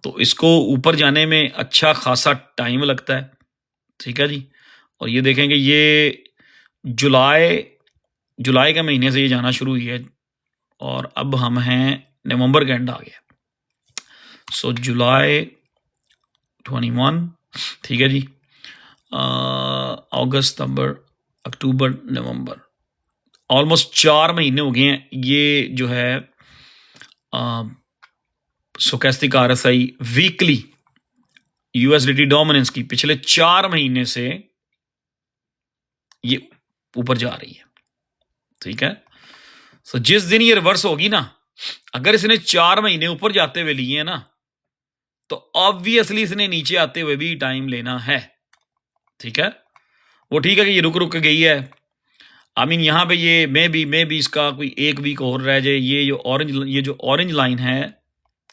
तो इसको ऊपर जाने में अच्छा खासा टाइम लगता है, ठीक है जी। और ये देखेंगे ये जुलाई के महीने से ये जाना शुरू हुई है और अब हम हैं नवंबर के एंड आ गया, सो जुलाई 21, ठीक है जी, अगस्त सितंबर अक्टूबर नवंबर, ऑलमोस्ट 4 महीने हो गए हैं ये जो है stochastic RSI weekly USDT dominance की पिछले 4 महीने से ये ऊपर जा रही है, ठीक है। सो जिस दिन ये रिवर्स होगी ना, अगर इसने 4 महीने ऊपर जाते हुए लिए ना, तो ऑब्वियसली इसने नीचे आते हुए भी टाइम लेना है, ठीक है। वो ठीक है कि ये रुक के गई है, आई मीन यहाँ पे ये मे बी इसका कोई एक वीक और रह जाए, ये जो ऑरेंज लाइन है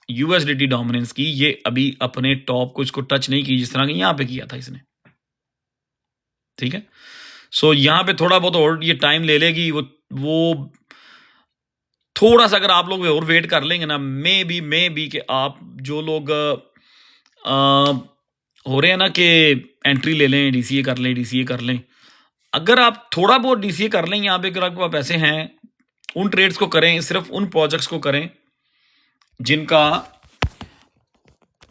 यूएसडीटी डोमिनेंस की, ये अभी अपने टॉप को इसको टच नहीं की जिस तरह के यहाँ पे किया था इसने, ठीक है। सो यहाँ पे थोड़ा बहुत और ये टाइम ले लेगी, वो थोड़ा सा अगर आप लोग और वेट कर लेंगे ना, मे बी कि आप जो लोग हो रहे हैं ना कि एंट्री ले लें, डीसीए कर लें, अगर आप थोड़ा बहुत डीसीए कर लें यहाँ पे, अगर आपके पास पैसे हैं, उन ट्रेड्स को करें, सिर्फ उन प्रोजेक्ट्स को करें जिनका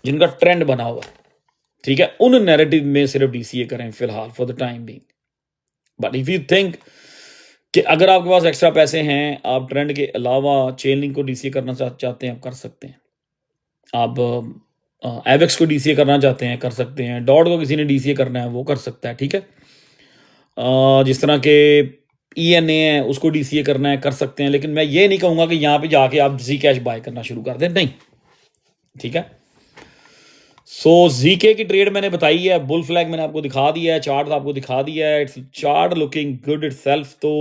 ट्रेंड बना हुआ है, ठीक है, उन नैरेटिव में सिर्फ डीसीए करें फिलहाल for the time being. But if you think कि अगर आपके पास एक्स्ट्रा पैसे हैं, आप ट्रेंड के अलावा चेन लिंक को डीसीए करना चाहते हैं, आप कर सकते हैं। आप एवेक्स को डीसीए करना चाहते हैं, कर सकते हैं। डॉट को किसी ने डीसीए करना है, वो कर सकता है, ठीक है। जिस तरह के ईएनए है, उसको डीसीए करना है, कर सकते हैं। लेकिन मैं ये नहीं कहूँगा कि यहाँ पे जाके आप जी कैश बाय करना शुरू कर दें, नहीं, ठीक है। सो जीके की ट्रेड मैंने बताई है, बुल फ्लैग मैंने आपको दिखा दिया है, चार्ट आपको दिखा दिया है, it's chart looking good itself. तो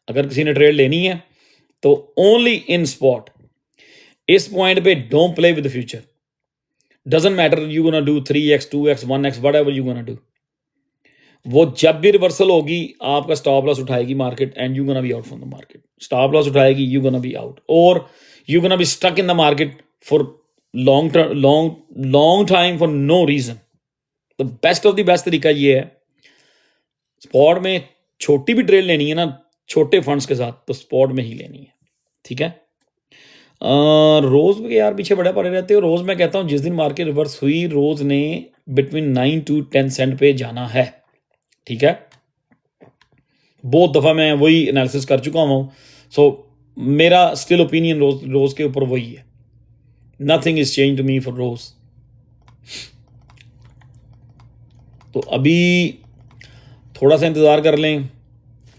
अगर किसी ने ट्रेड लेनी है तो ओनली इन स्पॉट, इस पॉइंट पे don't play with the future. Doesn't matter you gonna do 3x 2x 1x whatever you gonna do, वो जब भी रिवर्सल होगी आपका स्टॉप लॉस उठाएगी market and you gonna be out from the market. Stop loss उठाएगी, you gonna be out, और you gonna be stuck in the market for long time for no reason. The best of the best तरीका ये है, spot में छोटी भी trade लेनी है ना, छोटे फंड्स के साथ, तो स्पॉट में ही लेनी है, ठीक है। रोज के यार पीछे बड़े पड़े रहते हो। रोज मैं कहता हूं जिस दिन मार्केट रिवर्स हुई, रोज ने बिटवीन 9 to 10 सेंट पे जाना है, ठीक है। बहुत दफा मैं वही एनालिसिस कर चुका हूं। सो मेरा स्टिल ओपिनियन रोज के ऊपर वही है। Nothing is change to me for rose. तो अभी थोड़ा सा इंतजार कर लें।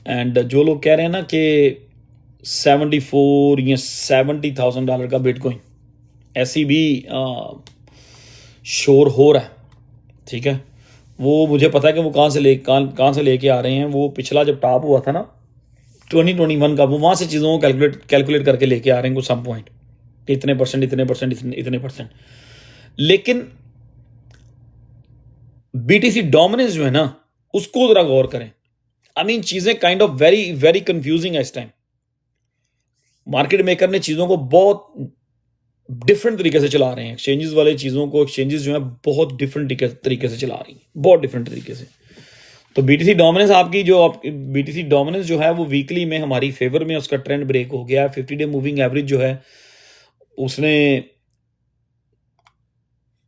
एंड जो लोग कह रहे हैं ना कि 74 या $70,000 का बिटकॉइन ऐसी भी शोर हो रहा है, ठीक है। वो मुझे पता है कि वो कहाँ से लेके आ रहे हैं। वो पिछला जब टॉप हुआ था ना 2021 का, वो वहाँ से चीज़ों को कैलकुलेट करके लेके आ रहे हैं कुछ सम पॉइंट, इतने परसेंट। लेकिन बीटीसी डोमिनेंस जो है ना, उसको जरा गौर करें। आई मीन चीजें kind of very very confusing है इस टाइम। मार्केट मेकर ने चीजों को बहुत डिफरेंट तरीके से चला रहे हैं। एक्सचेंजेस वाले चीजों को, एक्सचेंजेस जो है बहुत डिफरेंट तरीके से चला रही हैं, बहुत डिफरेंट तरीके से। तो बीटीसी डोमिनेंस बीटीसी डोमिनेंस जो है वो वीकली में हमारी फेवर में, उसका ट्रेंड ब्रेक हो गया है। 50 डे मूविंग एवरेज जो है उसने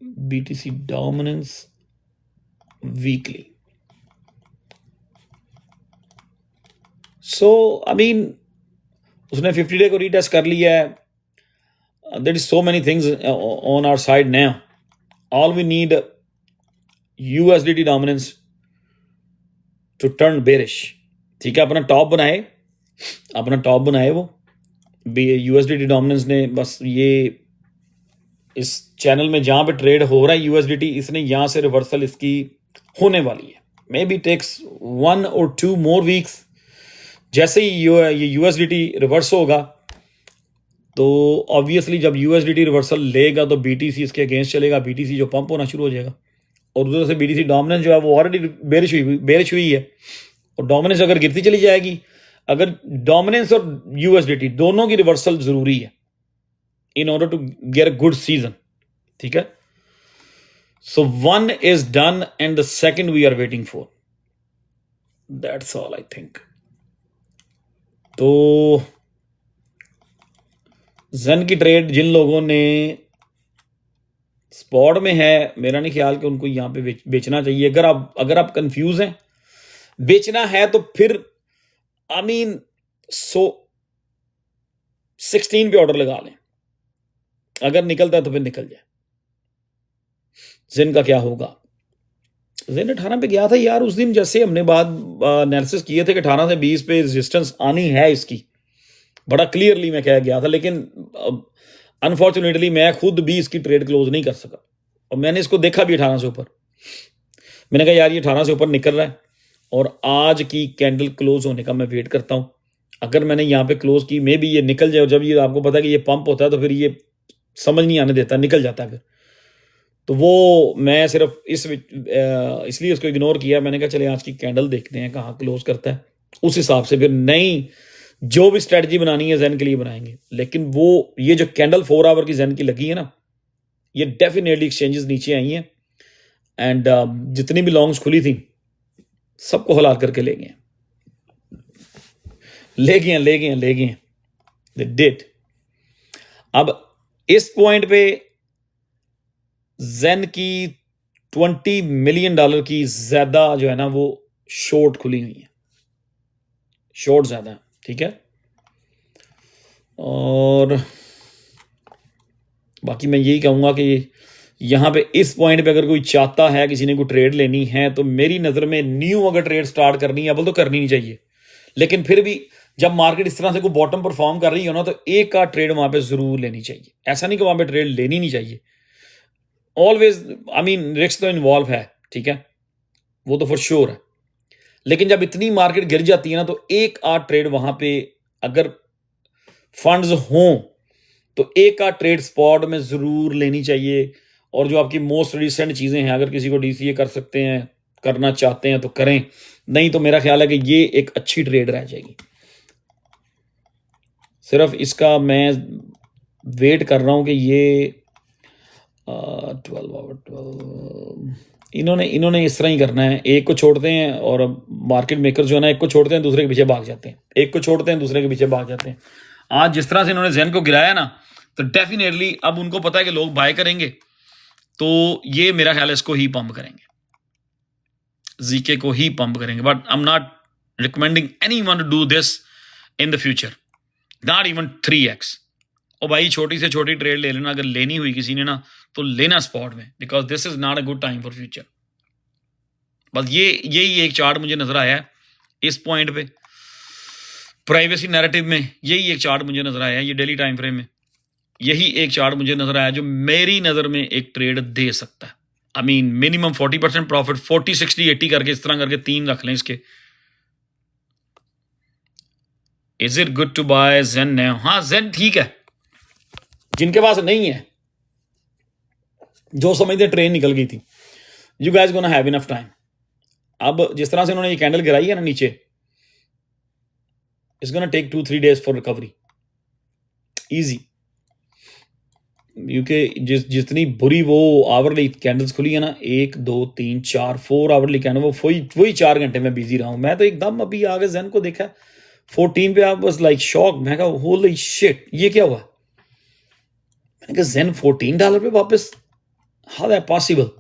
BTC dominance weekly, so I mean उसने 50 डे को रीटेस्ट कर लिया है। There is so many things on our side now. All we need USDT dominance to turn bearish, ठीक है। अपना टॉप बनाए वो यूएसडीटी डोमिनेंस ने। बस ये इस चैनल में जहां पे ट्रेड हो रहा है यूएसडीटी, इसने यहां से रिवर्सल इसकी होने वाली है। May be takes 1 or 2 more weeks. जैसे ही ये यूएसडीटी रिवर्स होगा तो ऑब्वियसली जब यूएसडीटी रिवर्सल लेगा तो बीटीसी इसके अगेंस्ट चलेगा, बीटीसी जो पंप होना शुरू हो जाएगा। और उधर से बीटीसी डोमिनेंस जो है वो ऑलरेडी बेरिश हुई है, और डोमिनेंस अगर गिरती चली जाएगी, अगर डोमिनेंस और यूएसडीटी दोनों की रिवर्सल जरूरी है in order to get a good season, ठीक है। सो 1 is done and the 2nd we are waiting for. That's all I think. तो जन की ट्रेड जिन लोगों ने स्पॉट में है, मेरा नहीं ख्याल कि उनको यहां पे बेचना चाहिए। अगर आप कंफ्यूज हैं, बेचना है तो फिर आई मीन 16 पे ऑर्डर लगा लें। अगर निकलता है तो फिर निकल जाए। जिन का क्या होगा, जिन 18 पे गया था यार उस दिन, जैसे हमने बात एनालिसिस किए थे कि 18 से 20 पे रेजिस्टेंस आनी है इसकी, बड़ा क्लियरली मैं कह गया था। लेकिन अनफॉर्चुनेटली मैं खुद भी इसकी ट्रेड क्लोज नहीं कर सका, और मैंने इसको देखा भी 18 से ऊपर। मैंने कहा यार ये 18 से ऊपर निकल रहा है, और आज की कैंडल क्लोज होने का मैं वेट करता हूं। अगर मैंने यहाँ पे क्लोज की, मे बी ये निकल जाए, और जब ये आपको पता है कि ये पंप होता है तो फिर ये समझ नहीं आने देता, निकल जाता है फिर। तो वो मैं सिर्फ इसलिए उसको इग्नोर किया। मैंने कहा चले आज की कैंडल देखते हैं कहाँ क्लोज करता है, उस हिसाब से फिर नई जो भी स्ट्रेटजी बनानी है जैन के लिए बनाएंगे। लेकिन वो ये जो कैंडल 4 आवर की जैन की लगी है ना, ये डेफिनेटली एक्सचेंजेस नीचे आई हैं। एंड जितनी भी लॉन्ग्स खुली थी सबको हलाल करके ले गए, दे डिड। अब इस पॉइंट पे जेन की $20 मिलियन की ज्यादा जो है ना वो शॉर्ट खुली हुई है, शॉर्ट ज्यादा, ठीक है। और बाकी मैं यही कहूंगा कि यहाँ पे इस पॉइंट पे अगर कोई चाहता है, किसी ने कोई ट्रेड लेनी है, तो मेरी नज़र में न्यू अगर ट्रेड स्टार्ट करनी है, अब तो करनी नहीं चाहिए, लेकिन फिर भी जब मार्केट इस तरह से कोई बॉटम परफॉर्म कर रही हो ना, तो एक का ट्रेड वहां पे जरूर लेनी चाहिए। ऐसा नहीं कि वहां पे ट्रेड लेनी नहीं चाहिए, ऑलवेज आई मीन रिस्क तो इन्वॉल्व है, ठीक है, वो तो फॉर श्योर है, लेकिन जब इतनी मार्केट गिर जाती है ना, तो एक आध ट्रेड वहां पे अगर फंड्स हों तो एक आध ट्रेड स्पॉट में जरूर लेनी चाहिए। और जो आपकी मोस्ट रिसेंट चीजें हैं, अगर किसी को डीसीए कर सकते हैं, करना चाहते हैं तो करें, नहीं तो मेरा ख्याल है कि ये एक अच्छी ट्रेड रह जाएगी। सिर्फ इसका मैं वेट कर रहा हूं कि ये 12 इन्होंने इस तरह ही करना है, एक को छोड़ते हैं और मार्केट मेकर जो है ना, एक को छोड़ते हैं दूसरे के पीछे भाग जाते हैं, एक को छोड़ते हैं दूसरे के पीछे भाग जाते हैं। आज जिस तरह से इन्होंने जेन को गिराया ना, तो डेफिनेटली अब उनको पता है कि लोग बाय करेंगे, तो ये मेरा ख्याल है इसको ही पंप करेंगे, जीके को ही पंप करेंगे। But I am not recommending anyone to do this in the future, not even 3x। और भाई छोटी से छोटी ट्रेड ले लेना, अगर लेनी हुई किसी ने ना, तो लेना स्पॉट में, because this is not a good time for future. बस यही एक चार्ट मुझे नजर आया है इस पॉइंट पे, प्राइवेसी नैरेटिव में यही एक चार्ट मुझे नजर आया है, ये डेली टाइम फ्रेम में यही एक चार्ट मुझे नजर आया जो मेरी नजर में एक ट्रेड दे सकता है। आई मीन मिनिमम 40% प्रॉफिट, 40 60 80 करके, इस तरह करके 3 रख लें इसके। Is it good to buy Zen now? हाँ, जेन ठीक है, जिनके पास नहीं है, जो समझते ट्रेन निकल गई थी, you guys gonna have enough time. अब जिस तरह से उन्होंने ये कैंडल गिराई है ना नीचे, it's gonna take 2-3 days for recovery, easy, क्योंकि जितनी बुरी वो आवरली कैंडल्स खुली है ना, 1 2 3 4 4 आवरली कैंडल, वो वही 4 घंटे में बिजी रहा हूं मैं। तो एकदम अभी आगे जेन को देखा 14 पे, आप बस लाइक शॉक, मैं कहा होली शिट, ये क्या हुआ? मैंने कहा जेन $14 पे वापस, हाउ दैट पॉसिबल?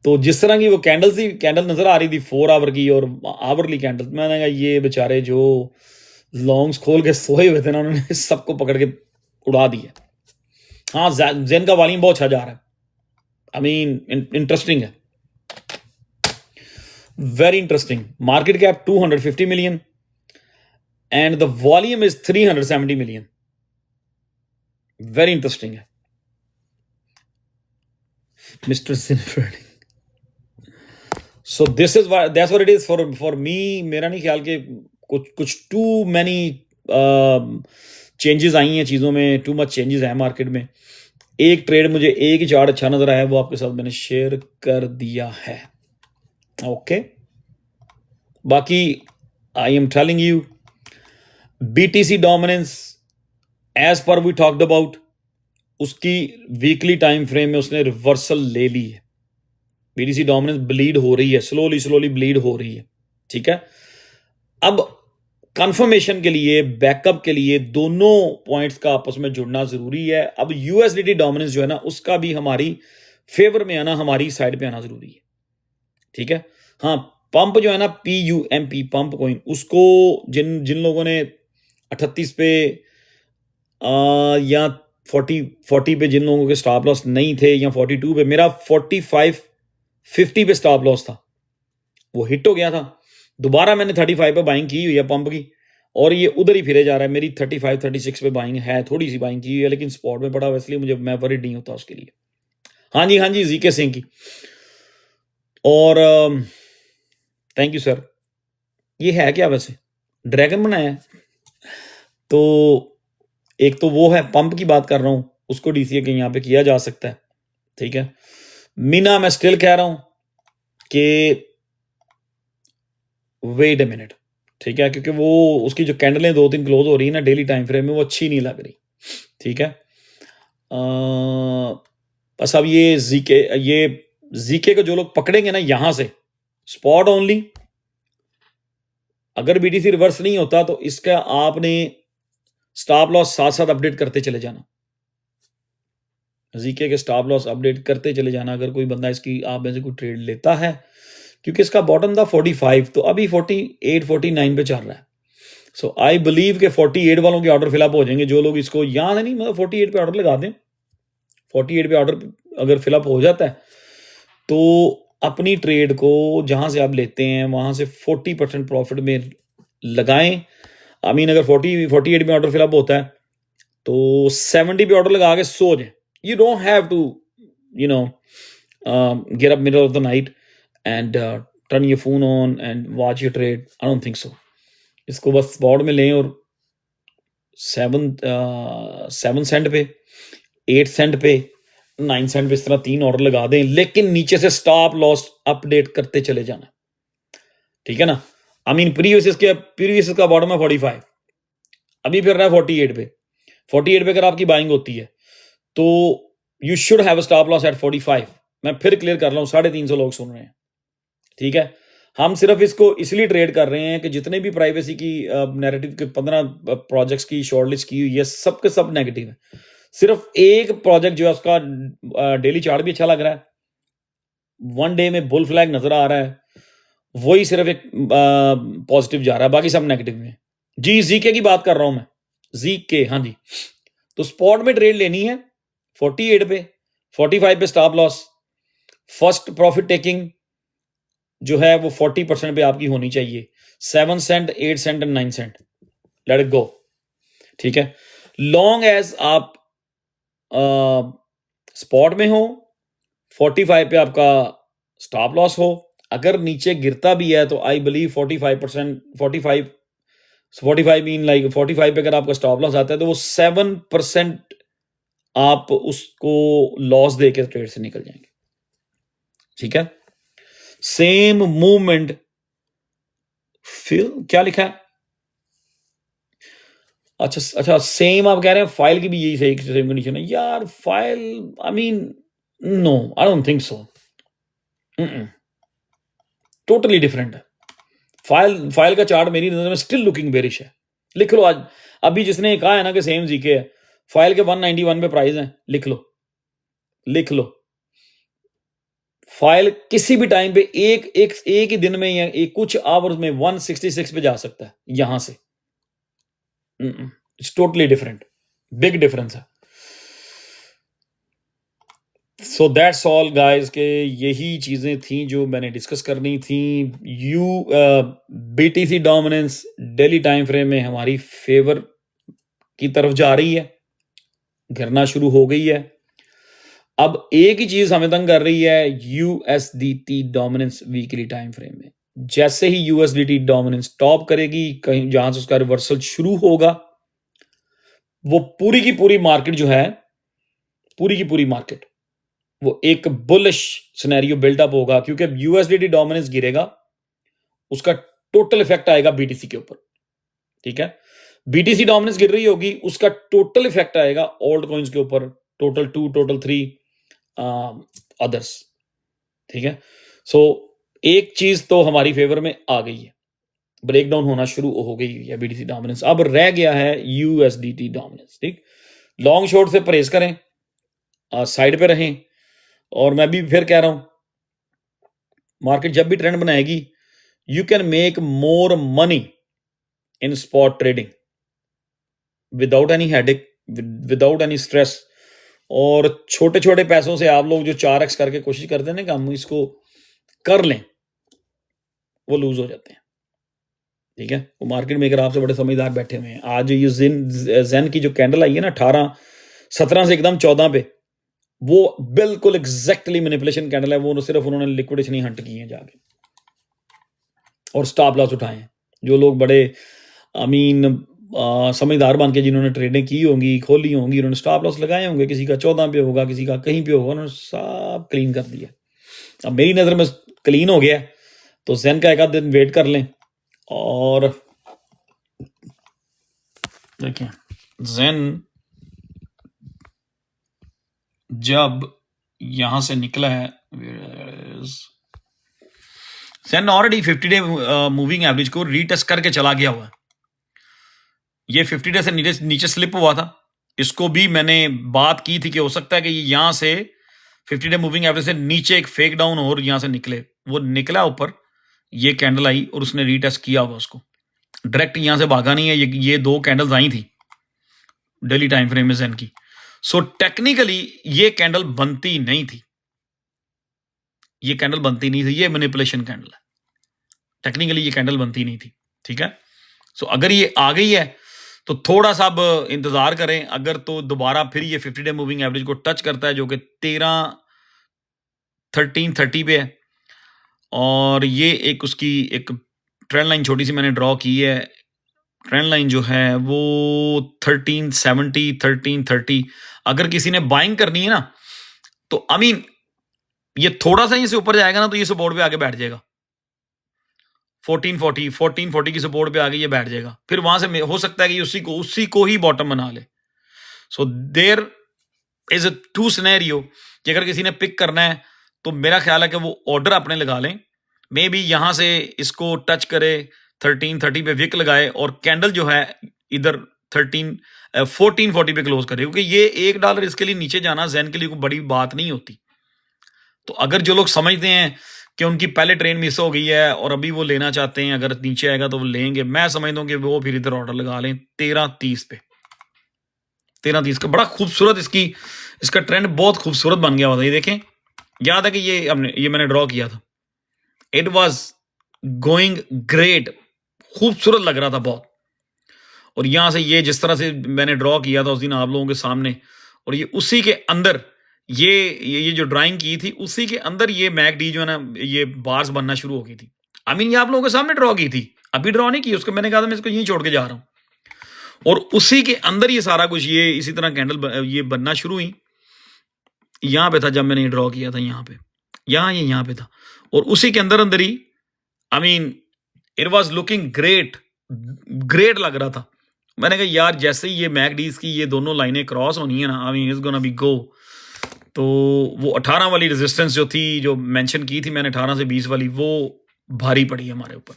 तो जिस तरह की वो कैंडल नजर आ रही थी 4 आवर की और आवरली कैंडल, मैंने कहा ये बेचारे जो लॉन्ग्स खोल के सोए हुए थे ना, उन्होंने सबको पकड़ के उड़ा दिया। हाँ, जेन का वॉल्यूम बहुत अच्छा जा रहा है, आई मीन इंटरेस्टिंग है, very interesting. Market cap 250 million and the volume is 370 million, very interesting है मिस्टर सिनफर्डिंग। So this is that's what it is for me. मेरा नहीं ख्याल कि कुछ टू मैनी चेंजेस आई हैं चीज़ों में, टू मच चेंजेस है मार्केट में। एक ट्रेड मुझे एक ही चार्ट अच्छा नजर आया, वो आपके साथ मैंने शेयर कर दिया है, ओके। बाकी I am telling you, BTC dominance as per we talked about, उसकी वीकली टाइम फ्रेम में उसने रिवर्सल ले ली है। बीटीसी डोमिनेंस ब्लीड हो रही है, स्लोली ब्लीड हो रही है, ठीक है। अब कंफर्मेशन के लिए, बैकअप के लिए दोनों पॉइंट्स का आपस में जुड़ना जरूरी है। अब यूएसडीटी डोमिनेंस जो है ना, उसका भी हमारी फेवर में आना, हमारी साइड पे आना जरूरी है, ठीक है। हाँ, पंप जो है ना, PUMP पंप कॉइन, उसको जिन लोगों ने 38 पे या 40 पे, जिन लोगों के स्टॉप लॉस नहीं थे, या 42 पे, मेरा 45-50 पे स्टॉप लॉस था, वो हिट हो गया था। दोबारा मैंने 35 पे बाइंग की हुई है पंप की, और ये उधर ही फिरे जा रहा है। मेरी 35-36 पे बाइंग है, थोड़ी सी बाइंग की हुई है, लेकिन स्पॉट में पड़ा हुआ, इसलिए मैं वरीड नहीं होता उसके लिए। हाँ जी, जीके सिंह की। और थैंक यू सर। ये है क्या वैसे? ड्रैगन बनाया है? तो एक तो वो है, पंप की बात कर रहा हूं, उसको डीसीए के यहाँ पे किया जा सकता है, ठीक है। मीना मैं स्टिल कह रहा हूं कि वेट अ मिनट, ठीक है, क्योंकि वो उसकी जो कैंडलें 2-3 क्लोज हो रही है ना डेली टाइम फ्रेम में, वो अच्छी नहीं लग रही, ठीक है। बस अब ये जीके को जो लोग पकड़ेंगे ना यहां से, स्पॉट ओनली, अगर बीटीसी रिवर्स नहीं होता तो इसका आपने स्टॉप लॉस साथ साथ अपडेट करते चले जाना, जीके के स्टॉप लॉस अपडेट करते चले जाना अगर कोई बंदा इसकी आप में से कोई ट्रेड लेता है, क्योंकि इसका बॉटम था 45, तो अभी 48 49 पे चल रहा है। सो आई बिलीव के 48 वालों के ऑर्डर फिलअप हो जाएंगे। जो लोग इसको यहाँ नहीं, मतलब 48 पे ऑर्डर लगा दें, 48 पे ऑर्डर अगर फिलअप हो जाता है तो अपनी ट्रेड को जहां से आप लेते हैं वहां से 40% प्रॉफिट में लगाएं। आई मीन अगर 48 में ऑर्डर फिलअप होता है तो 70 पे ऑर्डर लगा के सो जाए। You don't have to get up middle of the night and turn your phone on and watch your trade. I don't think so. इसको बस बोर्ड में लें और 7 सेंट पे, 8 सेंट पे, 9 सेंट पे इस तरह 3 ऑर्डर लगा दें, लेकिन नीचे से स्टॉप लॉस अपडेट करते चले जाना, ठीक है ना। आई मीन प्रीवियस का बॉटम है 45, अभी फिर रहा है 48 पे। 48 पे अगर आपकी बाइंग होती है तो you should have a stop loss at 45। मैं फिर क्लियर कर रहा हूं, 350 लोग सुन रहे हैं, ठीक है। हम सिर्फ इसको इसलिए ट्रेड कर रहे हैं कि जितने भी प्राइवेसी की नैरेटिव के 15 प्रोजेक्ट्स की शॉर्टलिस्ट की हुई है, सब के सब नेगेटिव है। सिर्फ एक प्रोजेक्ट जो है उसका डेली चार्ट भी अच्छा लग रहा है, 1 डे में बुल फ्लैग नजर आ रहा है, वही सिर्फ एक पॉजिटिव जा रहा है, बाकी सब नेगेटिव में। जी जीके की बात कर रहा हूं मैं, जीके, हाँ जी। तो स्पॉट में ट्रेड लेनी है 48 पे, 45 पे stop loss, first profit taking जो है वो 40% पे आपकी होनी चाहिए, 7 cent, 8 cent and 9 cent, let it go, ठीक है। लॉन्ग एज आप स्पॉट में हो, 45 पे आपका स्टॉप लॉस हो, अगर नीचे गिरता भी है तो आई बिलीव 45% 45 मीन लाइक 45 पे अगर आपका स्टॉप लॉस आता है तो वो 7% आप उसको लॉस देके ट्रेड से निकल जाएंगे, ठीक है। सेम मूवमेंट फिल क्या लिखा है, अच्छा सेम आप कह रहे हैं फाइल की भी यही सही सेम कंडीशन है यार। File I mean no, I don't think so, totally different है। फाइल का चार्ट मेरी नजर में स्टिल लुकिंग बेरिश है। लिख लो आज, अभी जिसने कहा है ना कि सेम जीके है, फाइल के 191 पे प्राइस है, लिख लो। फाइल किसी भी टाइम पे एक ही दिन में या एक कुछ आवर्स में 166 पे जा सकता है यहां से। It's totally different, big difference है। सो दैट्स ऑल गाइस के यही चीजें थी जो मैंने डिस्कस करनी थी। BTC dominance daily time frame में हमारी फेवर की तरफ जा रही है, गिरना शुरू हो गई है। अब एक ही चीज हमें तंग कर रही है, USDT dominance weekly time frame में। जैसे ही यूएसडीटी डोमिनेंस टॉप करेगी, कहीं जहां से उसका रिवर्सल शुरू होगा, वो पूरी की पूरी मार्केट जो है, पूरी की पूरी मार्केट वो एक बुलिश सिनेरियो बिल्डअप होगा, क्योंकि यूएसडीटी डोमिनेंस गिरेगा, उसका टोटल इफेक्ट आएगा बीटीसी के ऊपर, ठीक है। बीटीसी डोमिनेंस गिर रही होगी, उसका टोटल इफेक्ट आएगा ओल्ड कॉइन्स के ऊपर, टोटल 2, टोटल 3 अदर्स, ठीक है। सो एक चीज तो हमारी फेवर में आ गई है, ब्रेकडाउन होना शुरू हो गई है बीटीसी डोमिनेंस, अब रह गया है यूएसडीटी डोमिनेंस, ठीक। लॉन्ग शॉर्ट से परहेज करें, साइड पे रहें, और मैं भी फिर कह रहा हूं, मार्केट जब भी ट्रेंड बनाएगी, you can make more money in spot trading without any headache, without any stress. और छोटे छोटे पैसों से आप लोग जो 4x करके कोशिश करते हैं ना कि हम इसको कर लें, वो लूज हो जाते हैं, ठीक है। वो मार्केट मेकर आपसे बड़े समझदार बैठे हुए हैं। आज ये जेन की जो कैंडल आई है ना 17 से एकदम 14 पे, वो बिल्कुल एग्जैक्टली मैनिपुलेशन कैंडल है। वो सिर्फ उन्होंने लिक्विडेशन ही हंट की है जाके और स्टॉप लॉस उठाए हैं। जो लोग बड़े आई मीन समझदार बन के जिन्होंने ट्रेडें की होंगी, खोली होंगी, उन्होंने स्टॉप लॉस लगाए होंगे, किसी का 14 पे होगा, किसी का कहीं पे होगा, उन्होंने सब क्लीन कर दिया। अब मेरी नजर में क्लीन हो गया, तो जेन का एक आध दिन वेट कर लें। और देखिए जेन जब यहां से निकला है, Zen already 50 day moving average को रीटेस्ट करके चला गया हुआ है। ये 50 डे से नीचे नीचे स्लिप हुआ था। इसको भी मैंने बात की थी कि हो सकता है कि यहाँ से 50 डे मूविंग एवरेज से नीचे एक फेक डाउन और यहाँ से निकले। वो निकला ऊपर, ये कैंडल आई और उसने रीटेस्ट किया हुआ उसको। डायरेक्ट यहाँ से भागा नहीं है। ये 2 कैंडल्स आई थी डेली टाइम फ्रेम में ज़ेन की। सो टेक्निकली ये कैंडल बनती नहीं थी। ये कैंडल बनती नहीं थी, ये मैनिपुलेशन कैंडल है। टेक्निकली ये कैंडल बनती नहीं थी, ठीक है। सो अगर ये आ गई है तो थोड़ा सा अब इंतजार करें। अगर तो दोबारा फिर ये 50 डे मूविंग एवरेज को टच करता है जो कि 1330 पे है, और ये एक उसकी एक ट्रेंड लाइन छोटी सी मैंने ड्रॉ की है। ट्रेंड लाइन जो है वो 1370 1330। अगर किसी ने बाइंग करनी है ना तो आई मीन ये थोड़ा सा से ऊपर जाएगा ना तो ये सपोर्ट पे आके बैठ जाएगा। 1440 की सपोर्ट पे आके ये बैठ जाएगा। फिर वहां से हो सकता है कि उसी को ही बॉटम बना ले। So there is a 2 scenario कि अगर किसी ने पिक करना है तो मेरा ख्याल है कि वो ऑर्डर अपने लगा लें। मे बी यहां से इसको टच करे 1330 पे विक लगाए और कैंडल जो है इधर 1440 पे क्लोज करे, क्योंकि ये $1 इसके लिए नीचे जाना ज़ेन के लिए कोई बड़ी बात नहीं होती। तो अगर जो लोग समझते हैं कि उनकी पहले ट्रेन मिस हो गई है और अभी वो लेना चाहते हैं, अगर नीचे आएगा तो वो लेंगे, मैं समझता हूँ कि वो फिर इधर ऑर्डर लगा लें 1330 पे। 1330 का बड़ा खूबसूरत इसका ट्रेंड बहुत खूबसूरत बन गया हुआ था। ये देखें, याद है कि ये मैंने ड्रॉ किया था। इट वॉज गोइंग ग्रेट, खूबसूरत लग रहा था बहुत। और यहां से ये जिस तरह से मैंने ड्रॉ किया था उस दिन आप लोगों के सामने, और ये उसी के अंदर ये जो ड्राइंग की थी उसी के अंदर ये मैकडी जो है ना ये बार्स बनना शुरू हो गई थी। आई मीन ये आप लोगों के सामने ड्रॉ की थी, अभी ड्रॉ नहीं की उसको। मैंने कहा था मैं इसको यहीं छोड़ के जा रहा हूं, और उसी के अंदर ये सारा कुछ ये इसी तरह कैंडल ये बनना शुरू हुई। यहां पे था जब मैंने ये ड्रॉ किया था, यहाँ पे यहाँ पे था, और उसी के अंदर अंदर ही I mean it was looking great लग रहा था। मैंने कहा यार जैसे ही ये मैकडीज की ये दोनों लाइनें क्रॉस होनी है ना, I mean it's gonna be go. तो वो 18 वाली रेजिस्टेंस जो थी, जो मेंशन की थी मैंने 18 से 20 वाली, वो भारी पड़ी है हमारे ऊपर।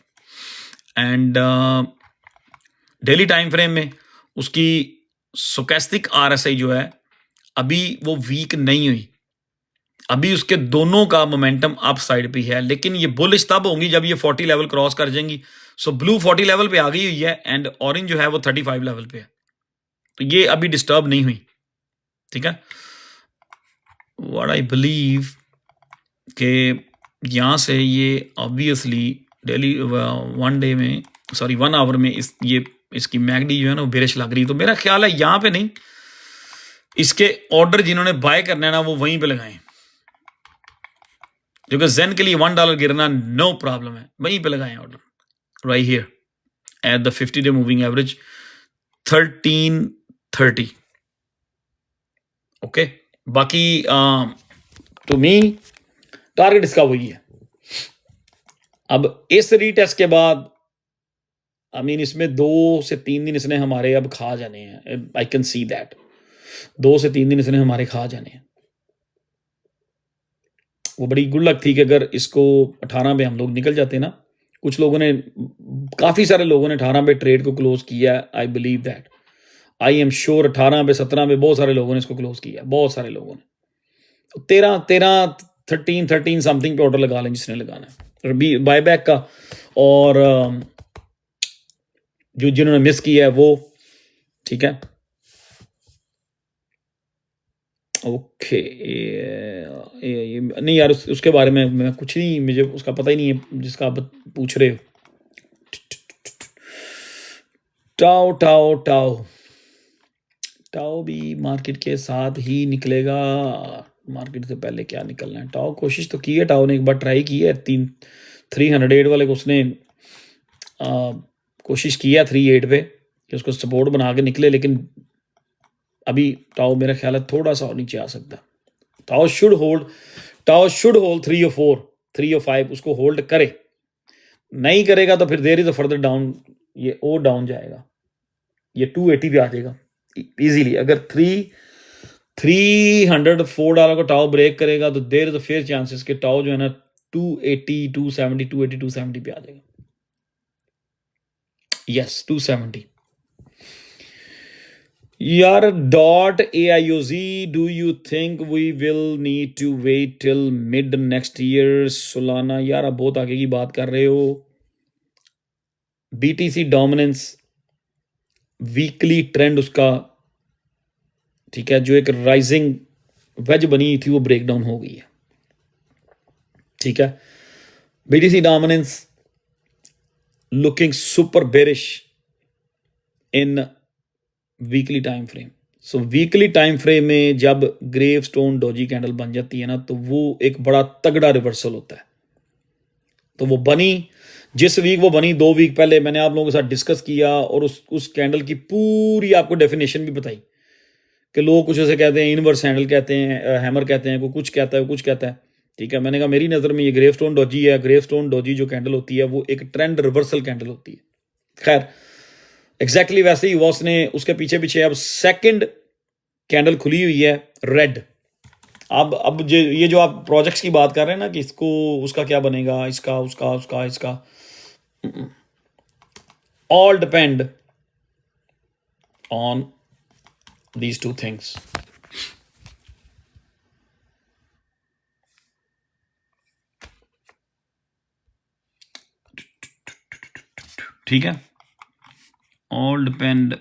एंड डेली टाइम फ्रेम में उसकी स्टोकेस्टिक आरएसआई जो है अभी वो वीक नहीं हुई। अभी उसके दोनों का मोमेंटम अप साइड पे है, लेकिन ये बुलिश तब होंगी जब ये 40 लेवल क्रॉस कर जाएंगी। सो ब्लू 40 लेवल पे आ गई हुई है एंड ऑरेंज जो है वो 35 लेवल पे है। तो ये अभी डिस्टर्ब नहीं हुई, ठीक है। व्हाट आई बिलीव कि यहां से ये ऑब्वियसली डेली 1 डे में 1 आवर में इसकी मैगडी जो है ना बेरिश लग रही। तो मेरा ख्याल है यहां पे नहीं, इसके ऑर्डर जिन्होंने बाय करना है ना वो वहीं पे लगाएं, क्योंकि ज़ेन के लिए $1 गिरना नो प्रॉब्लम है, वहीं पे लगाएं order right here at the 50 day moving average 1330। Okay, बाकी टू मी टारगेट इसका वही है। अब इस रीटेस्ट के बाद आई मीन इसमें 2 से 3 दिन इसने हमारे अब खा जाने हैं। आई कैन सी दैट 2 से 3 दिन इसने हमारे खा जाने हैं। वो बड़ी गुड लक थी कि अगर इसको 18 पे हम लोग निकल जाते ना। कुछ लोगों ने, काफ़ी सारे लोगों ने 18 पे ट्रेड को क्लोज किया। I believe that, I am sure 18 पे 17 पे बहुत सारे लोगों ने इसको क्लोज किया, बहुत सारे लोगों ने। 13 समथिंग पे ऑर्डर लगा लें जिसने लगाना है बायबैक का, और जो जिन्होंने मिस किया है वो, ठीक है। ओके, नहीं यार उसके बारे में मैं कुछ नहीं, मुझे उसका पता ही नहीं है जिसका आप पूछ रहे हो। टाओ टाओ टाओ टाओ भी मार्केट के साथ ही निकलेगा, मार्केट से पहले क्या निकलना है। टाओ कोशिश तो की है, टाओ ने एक बार ट्राई की है 308 वाले को उसने कोशिश किया 38 पे कि उसको सपोर्ट बना के निकले, लेकिन अभी टाओ मेरा ख्याल है थोड़ा सा और नीचे आ सकता है। टाओ शुड होल्ड 3 और 4 3 और 5 उसको होल्ड करे। नहीं करेगा तो फिर there is a further down, ये और डाउन जाएगा, ये 280 पे आ जाएगा इजीली। अगर $304 को टाओ ब्रेक करेगा तो there is a fair chances कि टाओ जो है ना 280 270 280 270 पे आ जाएगा। यस 270 यार। .AIOZ, do you think we will need to wait till mid next year? Solana यार आप बहुत आगे की बात कर रहे हो। BTC डोमिनेंस वीकली ट्रेंड उसका, ठीक है, जो एक राइजिंग वेज बनी थी वो ब्रेक डाउन हो गई है, ठीक है। BTC dominance looking super bearish in weekly time frame. So weekly time frame में जब ग्रेवस्टोन डोजी कैंडल बन जाती है ना, तो वो एक बड़ा तगड़ा रिवर्सल होता है। तो वो बनी, जिस वीक वो बनी 2 वीक पहले मैंने आप लोगों के साथ डिस्कस किया और उस कैंडल की पूरी आपको डेफिनेशन भी बताई कि लोग कुछ ऐसे कहते हैं, इनवर्स हैंडल कहते हैं, हैमर कहते हैं, कोई कुछ कहता है, कुछ कहता है, ठीक है। मैंने कहा मेरी नज़र में ये ग्रेवस्टोन डोजी है। ग्रेवस्टोन डोजी जो कैंडल होती है वो एक ट्रेंड रिवर्सल कैंडल होती है। खैर एग्जैक्टली वैसे ही हुआ, उसने उसके पीछे पीछे अब सेकंड कैंडल खुली हुई है रेड। अब ये जो आप प्रोजेक्ट्स की बात कर रहे हैं ना कि इसको उसका क्या बनेगा, इसका उसका उसका इसका, all depend on these 2 things. ठीक है, ऑल डिपेंड।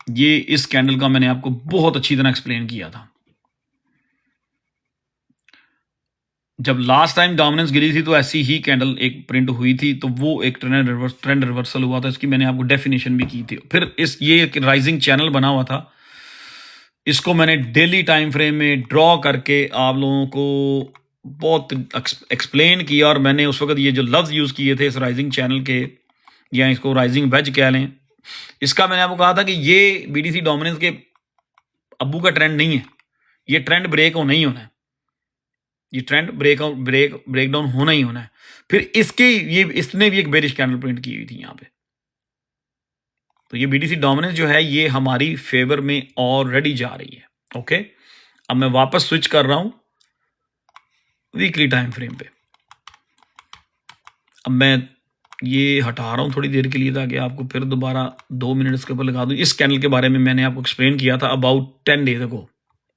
ये इस कैंडल का मैंने आपको बहुत अच्छी तरह एक्सप्लेन किया था। जब लास्ट टाइम डोमिनेंस गिरी थी तो ऐसी ही कैंडल एक प्रिंट हुई थी, तो वो एक ट्रेंड रिवर्सल हुआ था। इसकी मैंने आपको डेफिनेशन भी की थी। फिर ये एक राइजिंग चैनल बना हुआ था, इसको मैंने डेली टाइम फ्रेम में ड्रॉ करके आप लोगों को बहुत एक्सप्लेन किया। और मैंने उस वक्त ये जो लफ्ज़ यूज़ किए थे इस राइजिंग चैनल के, या इसको राइजिंग वेज कह लें, इसका मैंने आपको कहा था कि ये BTC डोमिनेंस के अब्बू का ट्रेंड नहीं है, ये ट्रेंड ब्रेक होना ही होना है, ये ट्रेंड ब्रेक डाउन होना ही होना है। फिर इसने भी एक बेरिश कैंडल प्रिंट की हुई थी यहाँ पे। तो ये BTC डोमिनेंस जो है ये हमारी फेवर में ऑलरेडी जा रही है। ओके, अब मैं वापस स्विच कर रहा हूं वीकली टाइम फ्रेम पे। अब मैं ये हटा रहा हूं थोड़ी देर के लिए ताकि आपको फिर दोबारा 2 मिनट इसके ऊपर लगा दूं। इस कैंडल के बारे में मैंने आपको एक्सप्लेन किया था about 10 days ago,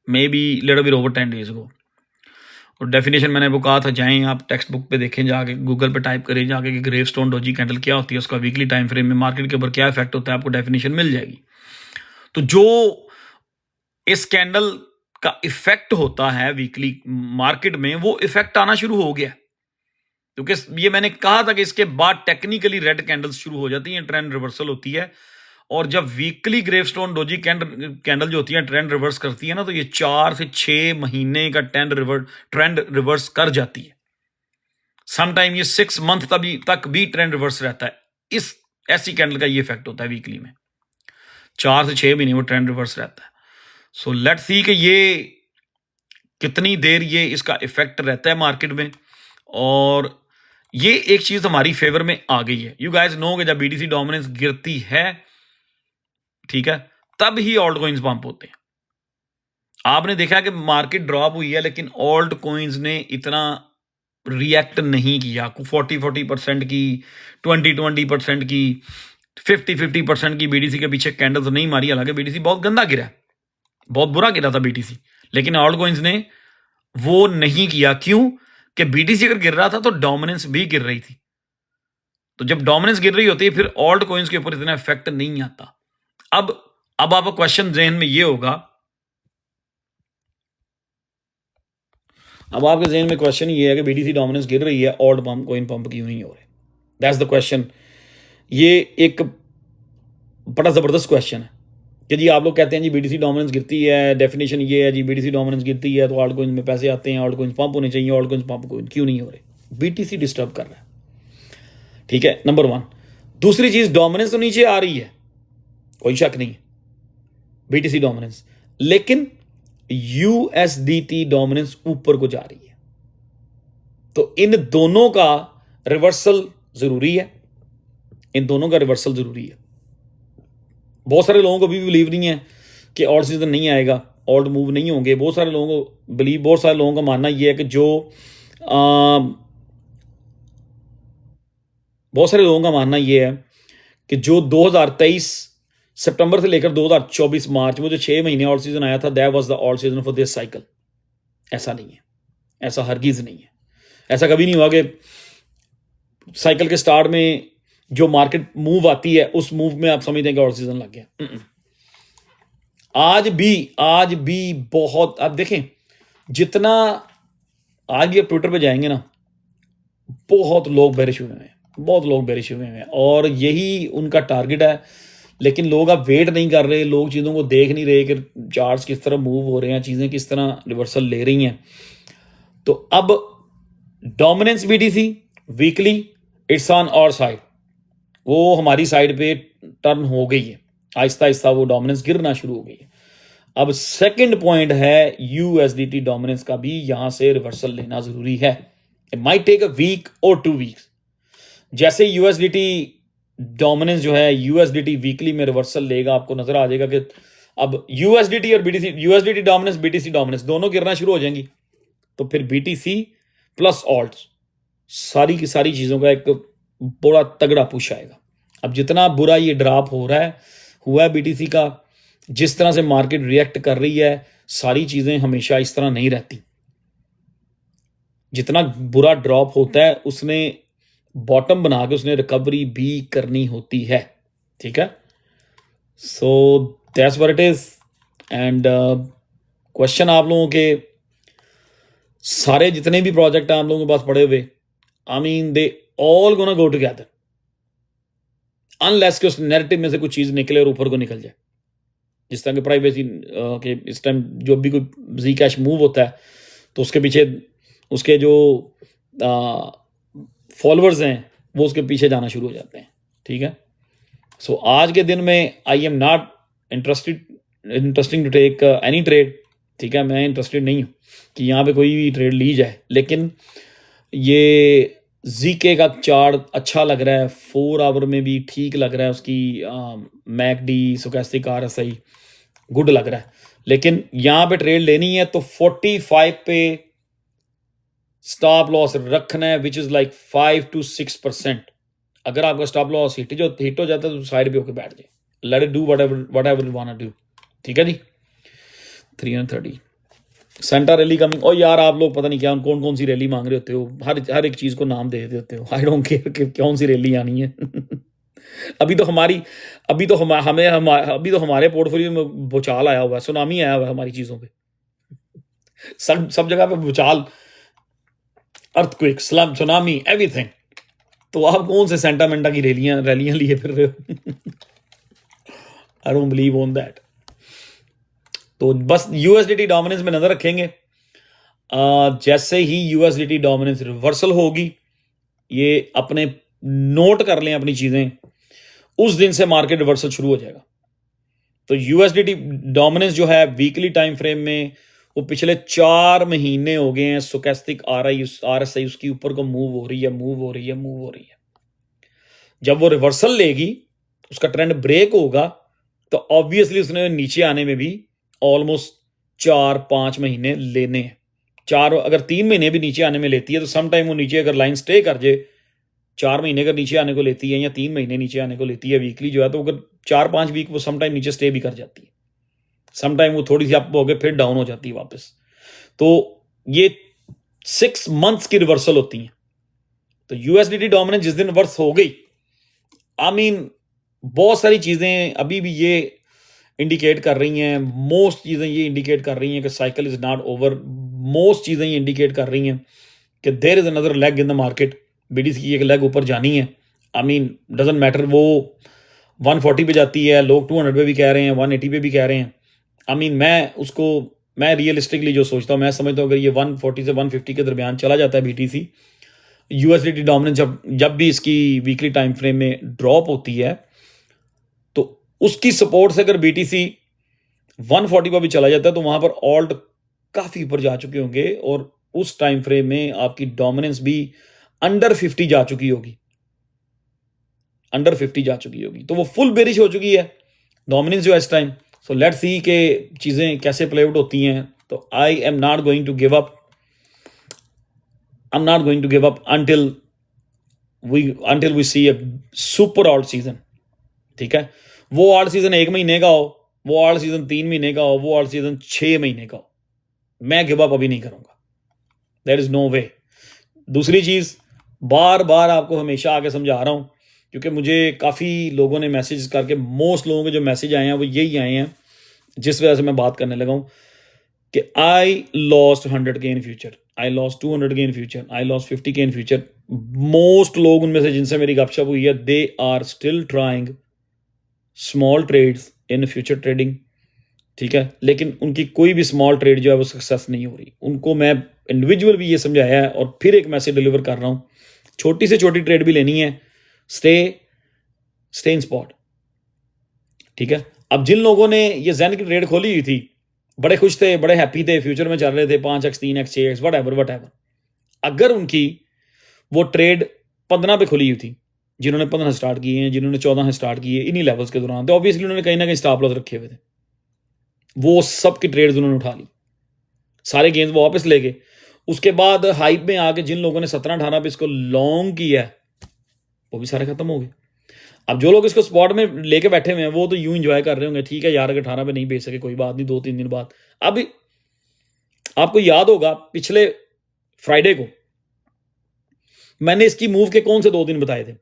may be little bit over 10 days ago. और डेफिनेशन मैंने वो कहा था, जाएं आप टेक्स्ट बुक पे देखें, जाके गूगल पे टाइप करें जाके कि ग्रेवस्टोन डोजी कैंडल क्या होती है, उसका वीकली टाइम फ्रेम में मार्केट के ऊपर क्या इफेक्ट होता है, आपको डेफिनेशन मिल जाएगी। तो जो इस कैंडल का इफेक्ट होता है वीकली मार्केट में, वो इफेक्ट आना शुरू हो गया, क्योंकि ये मैंने कहा था कि इसके बाद टेक्निकली रेड कैंडल्स शुरू हो जाती हैं, ट्रेंड रिवर्सल होती है। और जब वीकली ग्रेवस्टोन डोजी कैंडल जो होती है ट्रेंड रिवर्स करती है ना, तो ये 4 से 6 महीने का ट्रेंड रिवर्स कर जाती है। समटाइम ये 6 मंथ तक भी ट्रेंड रिवर्स रहता है। इस ऐसी कैंडल का ये इफेक्ट होता है वीकली में, 4 से 6 महीने वो ट्रेंड रिवर्स रहता है। सो लेट्स सी कि ये कितनी देर ये इसका इफेक्ट रहता है मार्केट में। और ये एक चीज हमारी फेवर में आ गई है। यू गाइस नो कि जब BTC डोमिनेंस गिरती है, ठीक है, तब ही ऑल्ट कॉइन्स पंप होते हैं। आपने देखा कि मार्केट ड्रॉप हुई है लेकिन ऑल्ट कॉइन्स ने इतना रिएक्ट नहीं किया। 40% की, 20% की, 50% की BTC के पीछे कैंडल्स नहीं मारी। हालांकि BTC बहुत गंदा गिरा है, बहुत बुरा गिरा था BTC, लेकिन ऑल्ट कॉइन्स ने वो नहीं किया। क्यों? कि BTC अगर गिर रहा था तो डोमिनेंस भी गिर रही थी। तो जब डोमिनेंस गिर रही होती है फिर ऑल्ट कॉइन्स के ऊपर इतना इफेक्ट नहीं आता। अब आपका क्वेश्चन जहन में ये होगा, अब आपके जहन में क्वेश्चन ये है कि BTC डोमिनेंस गिर रही है, ऑल्ट कॉइन पंप क्यों नहीं हो रहे? That's the question. ये एक बड़ा जबरदस्त क्वेश्चन है कि जी आप लोग कहते हैं जी BTC डोमिनेंस गिरती है, डेफिनेशन ये है जी BTC डोमिनेंस गिरती है तो ऑल्ट कॉइन में पैसे आते हैं, ऑल्ट कॉइन पंप होने चाहिए, ऑल्ट कॉइन पंप क्यों नहीं हो रहे? BTC डिस्टर्ब कर रहा है, ठीक है, नंबर 1। दूसरी चीज, डोमिनेंस तो नीचे आ रही है, कोई शक नहीं है, BTC डोमिनेंस, लेकिन USDT डोमिनेंस ऊपर को जा रही है। तो इन दोनों का रिवर्सल जरूरी है, इन दोनों का रिवर्सल जरूरी है। बहुत सारे लोगों को भी बिलीव नहीं है कि ऑल्ट सीजन नहीं आएगा, ऑल्ट मूव नहीं होंगे। बहुत सारे लोगों का मानना यह है कि जो बहुत सारे लोगों का मानना ये है कि जो 2023 सितंबर से लेकर 2024 मार्च में जो 6 महीने ऑल सीजन आया था, that was the all season for this cycle. ऐसा नहीं है, ऐसा हरगिज नहीं है। ऐसा कभी नहीं हुआ कि साइकिल के स्टार्ट में जो मार्केट मूव आती है उस मूव में आप समझते हैं कि ऑल सीजन लग गया। आज भी बहुत, आप देखें जितना, आज भी आप ट्विटर पे जाएंगे ना, बहुत लोग बेरिश हुए हैं, बहुत लोग बेरिश हुए हैं, और यही उनका टारगेट है। लेकिन लोग अब वेट नहीं कर रहे, लोग चीज़ों को देख नहीं रहे कि चार्ट्स किस तरह मूव हो रहे हैं, चीज़ें किस तरह रिवर्सल ले रही हैं। तो अब dominance BTC weekly it's on our side, वो हमारी साइड पे टर्न हो गई है, आहिस्ता आहिस्ता वो डोमिनेंस गिरना शुरू हो गई है। अब सेकंड पॉइंट है यूएसडीटी डोमिनेंस का भी यहां से रिवर्सल लेना जरूरी है। It might take a week और 2 वीक्स। जैसे यूएसडीटी डोमिनेंस जो है, यूएसडीटी वीकली में रिवर्सल लेगा, आपको नजर आ जाएगा कि अब यूएसडीटी और BTC, USDT dominance BTC dominance दोनों गिरना शुरू हो जाएंगी, तो फिर बीटीसी प्लस ऑल्ट्स सारी की सारी चीजों का एक बड़ा तगड़ा पुश आएगा। अब जितना बुरा ये ड्रॉप हो रहा है, हुआ है बीटीसी का, जिस तरह से मार्केट रिएक्ट कर रही है, सारी चीजें हमेशा इस तरह नहीं रहती। जितना बुरा ड्रॉप होता है उसने बॉटम बना के उसने रिकवरी भी करनी होती है, ठीक है। So that's what it is. And question आप लोगों के सारे जितने भी प्रोजेक्ट हैं आप लोगों के पास पड़े हुए, I mean they all gonna go together, unless के उस नैरेटिव में से कुछ चीज निकले और ऊपर को निकल जाए। जिस तरह के प्राइवेसी के इस टाइम जो भी कोई जी कैश मूव होता है तो उसके पीछे उसके जो फॉलोअर्स हैं वो उसके पीछे जाना शुरू हो जाते हैं, ठीक है। सो आज के दिन में I am not interesting to take any trade, ठीक है। मैं इंटरेस्टेड नहीं हूँ कि यहाँ पे कोई भी ट्रेड ली जाए, लेकिन ये जीके का चार्ट अच्छा लग रहा है, 4 आवर में भी ठीक लग रहा है, उसकी मैकडी स्टोचैस्टिक आरएसआई गुड लग रहा है। लेकिन यहाँ पे ट्रेड लेनी है तो 45 पे स्टॉप लॉस रखना है, विच इज लाइक 5 to 6%। अगर आपका स्टॉप लॉस हिट हो जाता है तो साइड पे होकर बैठ जाए, let it do whatever you want to do, ठीक है जी। 330 सेंटा रैली कमिंग। और यार आप लोग पता नहीं क्या कौन कौन सी रैली मांग रहे होते हो, हर एक चीज को नाम दे देते हो। आई डोंट केयर कि कौन सी रैली आनी है। अभी तो हमारे पोर्टफोलियो में भूचाल आया हुआ है, सुनामी आया हुआ है हमारी चीजों पे, सब जगह पे भूचाल, अर्थक्वेक, स्लम, सुनामी, एवरीथिंग। तो आप कौन से सेंटा मेंटा की रैलियां लिए फिर रहे हो? I don't believe on that. तो बस यूएसडीटी डोमिनेंस में नजर रखेंगे। जैसे ही यूएसडीटी डोमिनेंस रिवर्सल होगी, ये अपने नोट कर लें अपनी चीजें, उस दिन से मार्केट रिवर्सल शुरू हो जाएगा। तो यूएसडीटी डोमिनेंस जो है वीकली टाइम फ्रेम में, वो पिछले 4 महीने हो गए हैं, स्टोचैस्टिक आरएसआई उसकी ऊपर को मूव हो रही है। जब वो रिवर्सल लेगी, उसका ट्रेंड ब्रेक होगा, तो ऑब्वियसली उसने नीचे आने में भी ऑलमोस्ट 4-5 महीने लेने हैं। अगर 3 महीने भी नीचे आने में लेती है तो सम टाइम वो नीचे अगर लाइन स्टे कर जाए, 4 महीने अगर नीचे आने को लेती है या 3 महीने नीचे आने को लेती है वीकली जो है, तो अगर 4-5 वीक वो सम टाइम नीचे स्टे भी कर जाती है, सम टाइम वो थोड़ी सी अप हो गए फिर डाउन हो जाती है वापस। तो ये 6 मंथ्स की रिवर्सल होती है। तो यूएसडीटी डोमिनेंस जिस दिन रिवर्स हो गई, आई मीन बहुत सारी चीजें अभी भी ये इंडिकेट कर रही हैं, मोस्ट चीजें ये इंडिकेट कर रही हैं कि cycle is not over. Most चीजें ये इंडिकेट कर रही हैं कि there is another leg in the market, BTC की एक लेग ऊपर जानी है। आई मीन डजंट मैटर वो 140 पे जाती है, लोग 200 पे भी कह रहे हैं, 180 पे भी कह रहे हैं। आई मीन मैं रियलिस्टिकली जो सोचता हूँ, मैं समझता हूँ अगर ये 140 से 150 के दरमियान चला जाता है बीटीसी, यूएसडीटी डोमिनेंस जब भी इसकी वीकली टाइम फ्रेम में ड्रॉप होती है, तो उसकी सपोर्ट से अगर बीटीसी 140 पर भी चला जाता है तो वहां पर ऑल्ट काफी ऊपर जा चुके होंगे, और उस टाइम फ्रेम में आपकी डोमिनेंस भी अंडर 50 जा चुकी होगी, तो वो फुल बेरिश हो चुकी है डोमिनेंस जो है इस टाइम। सो लेट्स सी के चीजें कैसे प्ले आउट होती हैं। तो I am not going to give up, until until we see a super alt season. ठीक है, वो alt season 1 महीने का हो, वो alt season 3 महीने का हो, वो alt season 6 महीने का हो, मैं गिव अप अभी नहीं करूंगा. देयर इज नो वे. दूसरी चीज, बार बार आपको हमेशा आके समझा रहा हूं, क्योंकि मुझे काफ़ी लोगों ने मैसेज करके, मोस्ट लोगों के जो मैसेज आए हैं वो यही आए हैं, जिस वजह से मैं बात करने लगा हूं कि I lost 100K in future, I lost 200K in future, I lost 50K in future. Most लोग उनमें से जिनसे मेरी गपशप हुई है, they are still trying small trades in future trading. ठीक है, लेकिन उनकी कोई भी स्मॉल ट्रेड जो है वो सक्सेस नहीं हो रही. उनको मैं इंडिविजुअल भी ये समझाया है और फिर एक मैसेज डिलीवर कर रहा हूँ, छोटी से छोटी ट्रेड भी लेनी है, स्टे इन स्पॉट. ठीक है, अब जिन लोगों ने ये ज़ेन की ट्रेड खोली हुई थी, बड़े खुश थे, बड़े हैप्पी थे, फ्यूचर में चल रहे थे 5x 3x 6x what ever, अगर उनकी वो ट्रेड 15 पे खुली हुई थी, जिन्होंने 15 स्टार्ट किए हैं, जिन्होंने 14 से स्टार्ट किए इन्हीं लेवल्स के दौरान, तो ऑब्वियसली उन्होंने कहीं ना कहीं स्टॉप लॉस रखे हुए थे. वो सब की ट्रेड्स उन्होंने उठा ली, सारे गेंस वो वापस ले गए. उसके बाद हाइप में आके जिन लोगों ने 17-18 पे इसको लॉन्ग किया है, वो भी सारे खत्म हो गए. अब जो लोग इसको स्पॉट में लेके बैठे हुए हैं, वो तो यूं एंजॉय कर रहे होंगे, ठीक है यार, अगर 18 पे नहीं बेच सके कोई बात नहीं, 2-3 दिन बाद. अब आपको याद होगा पिछले फ्राइडे को मैंने इसकी मूव के कौन से 2 दिन बताए थे,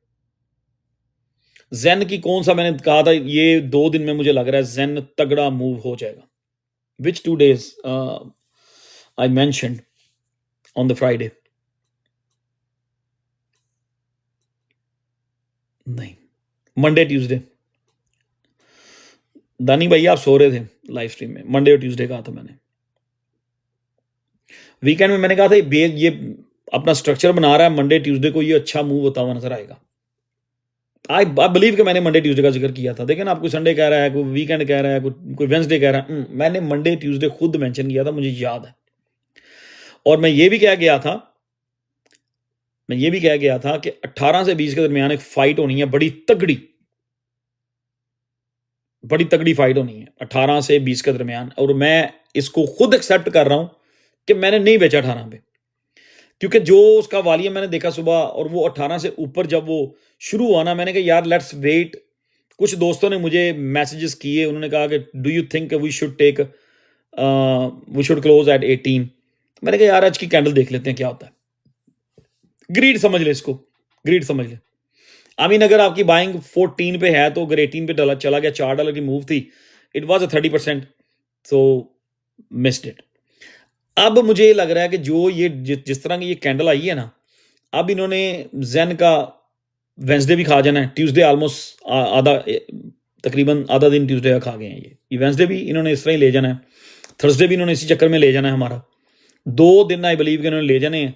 ज़ेन की कौन सा मैंने कहा था, ये 2 दिन में मुझे लग रहा है ज़ेन तगड़ा मूव हो जाएगा. विच 2 days I mentioned on the Friday? नहीं, मंडे ट्यूसडे. दानी भाई आप सो रहे थे लाइव स्ट्रीम में, मंडे और ट्यूसडे कहा था मैंने. वीकेंड में मैंने कहा था ये अपना स्ट्रक्चर बना रहा है, मंडे ट्यूसडे को ये अच्छा मूव होता हुआ नजर आएगा. आई बिलीव कि मैंने मंडे ट्यूसडे का जिक्र किया था. देखिए ना, आप कोई संडे कह रहा है, कोई वीकेंड कह रहा है, कोई वेंसडे कह रहा है, मैंने मंडे ट्यूसडे खुद मेंशन किया था, मुझे याद है. और मैं ये भी कह गया था कि 18 से 20 के दरमियान एक फाइट होनी है, बड़ी तगड़ी फाइट होनी है 18 से 20 के दरमियान. और मैं इसको खुद एक्सेप्ट कर रहा हूं कि मैंने नहीं बेचा 18 पे, क्योंकि जो उसका वॉल्यूम मैंने देखा सुबह, और वो 18 से ऊपर जब वो शुरू हुआ ना, मैंने कहा यार लेट्स वेट. कुछ दोस्तों ने मुझे मैसेजेस किए, उन्होंने कहा कि do you think we should close at 18. मैंने कहा यार आज की कैंडल देख लेते हैं क्या होता है. ग्रीड समझ ले इसको, ग्रीड समझ ले. आई मीन अगर आपकी बाइंग 14 पे है, तो अगर 18 पे चला गया, $4 की मूव थी, it was a 30%, so missed it. अब मुझे लग रहा है कि जो ये जिस तरह की ये कैंडल आई है ना, अब इन्होंने ज़ेन का वेंसडे भी खा जाना है. ट्यूसडे ऑलमोस्ट तकरीबन आधा दिन ट्यूसडे का खा गए हैं ये वेंसडे भी इन्होंने इस तरह ही ले जाना है, थर्सडे भी इन्होंने इसी चक्कर में ले जाना है. हमारा 2 दिन आई बिलीव कि इन्होंने ले जाने हैं.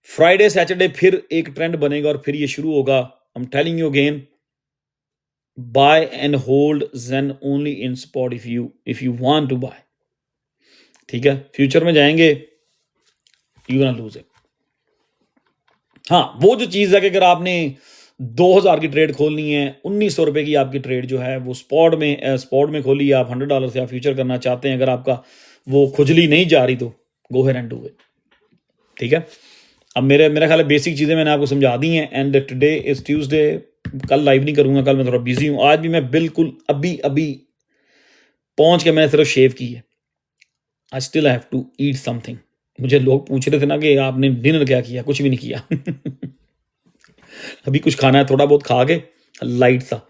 फ्राइडे सैटरडे फिर एक ट्रेंड बनेगा और फिर ये शुरू होगा. I am telling you again, buy and hold Zen only in spot if you want to buy. ठीक है, फ्यूचर में जाएंगे, यू गोना लूज इट. हाँ, वो जो चीज़ है कि अगर आपने 2000 की ट्रेड खोलनी है, 1900 रुपए की आपकी ट्रेड जो है वो स्पॉट में खोली, आप $100 से आप फ्यूचर करना चाहते हैं, अगर आपका वो खुजली नहीं जा रही, तो go ahead and do it. ठीक है, अब मेरा ख्याल है बेसिक चीज़ें मैंने आपको समझा दी हैं. एंड टुडे इज ट्यूसडे, कल लाइव नहीं करूंगा, कल मैं थोड़ा बिजी हूँ. आज भी मैं बिल्कुल अभी पहुंच के मैंने सिर्फ शेव की है. I still have to eat something. मुझे लोग पूछ रहे थे ना कि आपने डिनर क्या किया, कुछ भी नहीं किया. अभी कुछ खाना है, थोड़ा बहुत खा के लाइट सा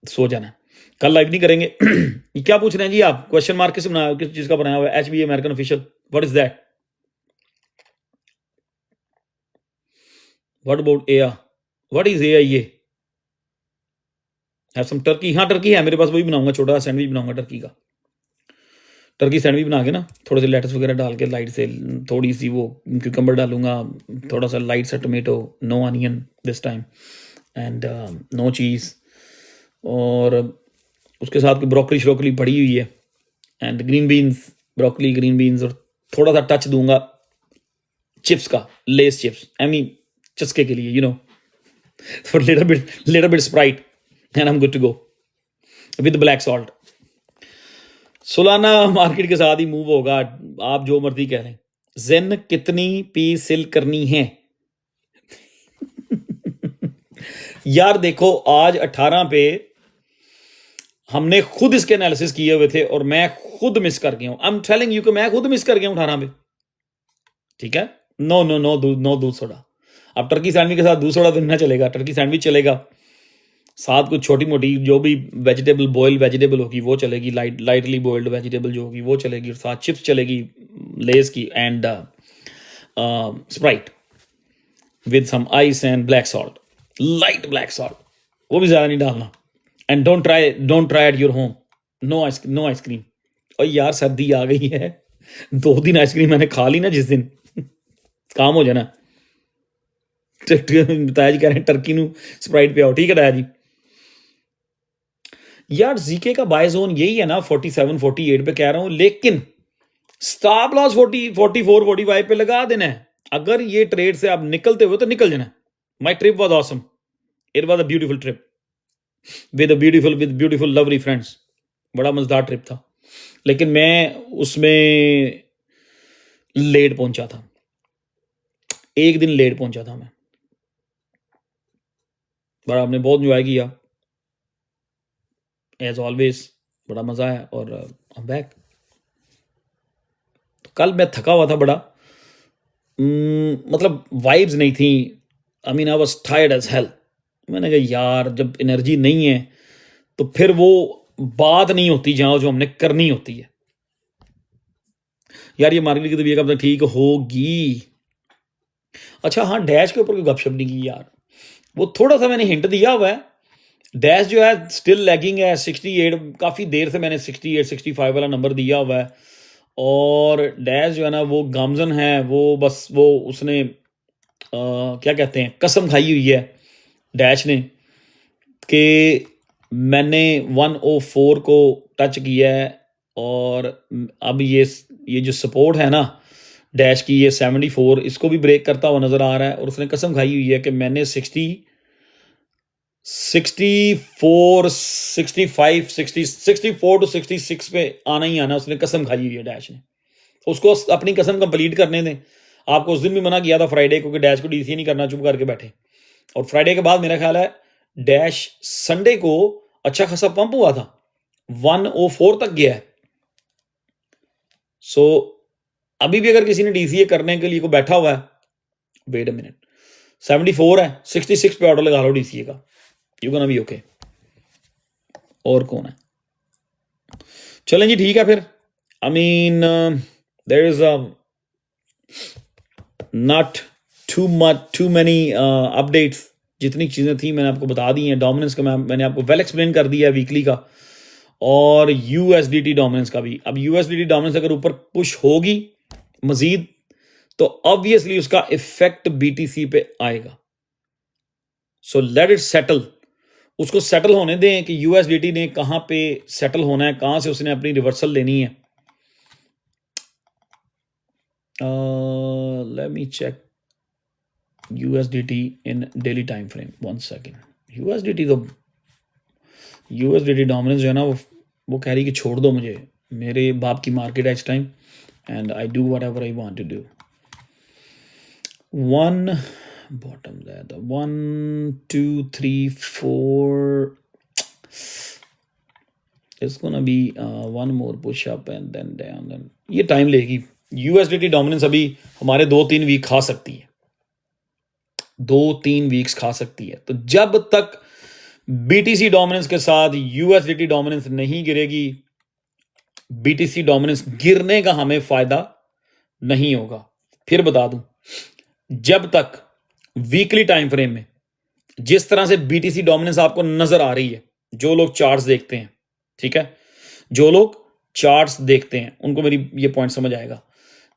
सो जाना है. कल लाइव नहीं करेंगे. ये क्या पूछ रहे हैं जी आप, क्वेश्चन मार्क किस बनाया, किस चीज़ का बनाया हुआ है? HBA American official, what is that? What about aya, what is aya? Yeah have some turkey. हाँ, टर्की है मेरे पास, वही बनाऊंगा, छोटा सा सैंडविच बनाऊंगा टर्की का. टर्की सैंडविच बना के ना, थोड़े से लेटस वगैरह डाल के, लाइट से थोड़ी सी वो क्यूकम्बर डालूंगा, थोड़ा सा लाइट सा tomato, no onion this time, and no cheese. और उसके साथ ब्रोकली श्रोकली पड़ी हुई है, and green beans, broccoli green beans, और थोड़ा सा टच दूंगा चिप्स का, लेस चिप्स, आई मीन चस्के के लिए, you know, for little bit Sprite, and I am good to go with black salt. Solana market के साथ ही मूव होगा, आप जो मर्जी कह रहे हैं. ज़ेन कितनी पी सिल करनी है? यार देखो आज 18 पे हमने खुद इसके एनालिसिस किए हुए थे और मैं खुद मिस कर गया हूं। आई एम टेलिंग यू कि मैं खुद मिस कर गया हूं 18 पे। ठीक है, नो नो नो नो दूध सोडा। अब टर्की सैंडविच के साथ दूध सोडा तो नहीं चलेगा, टर्की सैंडविच चलेगा, साथ कुछ छोटी मोटी जो भी वेजिटेबल बॉइल्ड वेजिटेबल होगी वो चलेगी, लाइटली बॉइल्ड वेजिटेबल जो होगी वो चलेगी, और साथ चिप्स चलेगी लेस की and sprite with some ice and black salt, light black salt, वो भी ज़्यादा नहीं डालना। And don't try at your home, no ice cream. और यार सर्दी आ गई है, 2 दिन आइसक्रीम मैंने खा ली ना जिस दिन, काम हो जाना। बताया जी कह रहे हैं टर्की नू स्प्राइट पे आओ, ठीक है दाया जी। यार जीके का बाय जोन यही है ना 47 48 पे कह रहा हूं, लेकिन स्टॉप लॉस 40 44 45 पे लगा देना है। अगर ये ट्रेड से आप निकलते हो तो निकल जाना। My trip was awesome, it was a beautiful trip with beautiful lovely friends, बड़ा मजेदार ट्रिप था, लेकिन मैं उसमें लेट पहुंचा था, 1 दिन लेट पहुंचा था मैं, बड़ा आपने बहुत एंजॉय किया एज ऑलवेज, बड़ा मजा आया और आई एम बैक। कल मैं थका हुआ था बड़ा, मतलब वाइब्स नहीं थी, I mean I was tired as hell. मैंने कहा यार जब एनर्जी नहीं है तो फिर वो बात नहीं होती जहां जो हमने करनी होती है। यार ये मार्केट की तबीयत अब ठीक होगी। अच्छा हाँ, डैश के ऊपर कोई गपशप नहीं की यार, वो थोड़ा सा मैंने हिंट दिया हुआ है। डैश जो है स्टिल लैगिंग है 68, काफ़ी देर से मैंने 68 65 वाला नंबर दिया हुआ है। और डैश जो है ना वो गामजन है, वो बस वो उसने क्या कहते हैं कसम खाई हुई है डैश ने कि मैंने 104 को टच किया है, और अब ये जो सपोर्ट है ना डैश की, ये 74 इसको भी ब्रेक करता हुआ नज़र आ रहा है। और उसने कसम खाई हुई है कि मैंने 64 65 60 64 टू 66 पे आना ही आना, उसने कसम खाई हुई है डैश ने। उसको अपनी कसम कंप्लीट करने दें। आपको उस दिन भी मना किया था फ्राइडे को कि डैश को डीसी नहीं करना, चुप करके बैठे। और फ्राइडे के बाद मेरा ख्याल है डैश संडे को अच्छा खासा पंप हुआ था, 104 तक गया है। सो अभी भी अगर किसी ने डीसीए करने के लिए को बैठा हुआ है, वेट अ मिनट, 74 है, 66 पे ऑर्डर लगा लो डीसीए का, यू गोना बी ओके। और कौन है, चलें जी ठीक है फिर। I mean there is not too many updates, जितनी चीज़ें थी मैंने आपको बता दी हैं। डोमिनेंस का मैंने आपको वेल एक्सप्लेन कर दिया है वीकली का, और यूएसडीटी डोमिनेंस का भी। अब यूएसडीटी डोमिनेंस अगर ऊपर पुश होगी मजीद तो ऑब्वियसली उसका इफेक्ट बीटीसी पे आएगा। सो लेट इट सेटल, उसको सेटल होने दें कि यूएसडीटी ने कहां पे सेटल होना है, कहां से उसने अपनी रिवर्सल लेनी है। Let me check USDT in daily time frame, 1 second। USDT dominance जो है ना वो कह रही कि छोड़ दो मुझे, मेरे बाप की मार्केट है इस time, and I do whatever I want to do. 1 bottom there, the 1 2 3 4 it's gonna be one more push up and then down, then ये टाइम लेगी। USDT डोमिनेंस अभी हमारे 2-3 वीक खा सकती है, 2-3 वीक्स खा सकती है। तो जब तक बीटीसी डोमिनेंस के साथ यूएसडीटी डोमिनेंस नहीं गिरेगी, बीटीसी डोमिनेंस गिरने का हमें फायदा नहीं होगा। फिर बता दूं, जब तक वीकली टाइम फ्रेम में जिस तरह से बीटीसी डोमिनेंस आपको नजर आ रही है, जो लोग चार्ट्स देखते हैं, ठीक है, जो लोग चार्ट्स देखते हैं उनको मेरी ये पॉइंट समझ आएगा।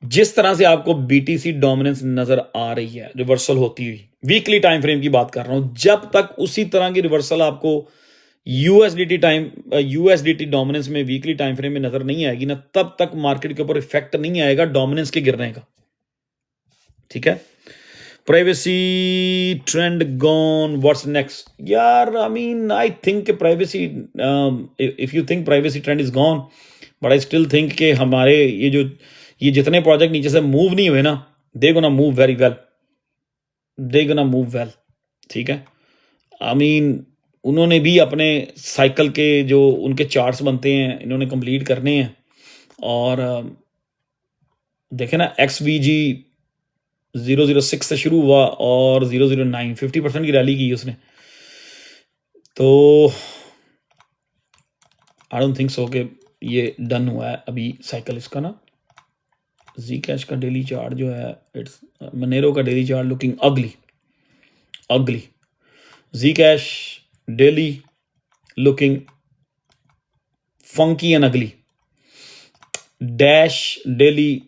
जिस तरह से आपको बीटीसी डोमिनेंस नजर आ रही है रिवर्सल होती हुई, वीकली टाइम फ्रेम की बात कर रहा हूं, जब तक उसी तरह की रिवर्सल आपको यूएसडीटी डोमिनेंस में वीकली टाइम फ्रेम में नजर नहीं आएगी ना, तब तक मार्केट के ऊपर इफेक्ट नहीं आएगा डोमिनेंस के गिरने का। ठीक है, privacy trend gone, what's next? यार I mean I think privacy, if you think privacy trend is gone, but I still think कि हमारे ये जितने प्रोजेक्ट नीचे से मूव नहीं हुए ना, they gonna move very well, they gonna move well. ठीक है, आई मीन उन्होंने भी अपने साइकिल के जो उनके चार्ट्स बनते हैं इन्होंने कंप्लीट करने हैं। और देखे ना XVG 006 से शुरू हुआ और 009 50% की रैली की उसने। तो आई डोंट थिंक सो कि ये डन हुआ है अभी साइकिल इसका ना। जी कैश का डेली चार्ट जो है इट्स मनेरो का daily chart looking ugly Zcash daily looking funky and ugly. Dash daily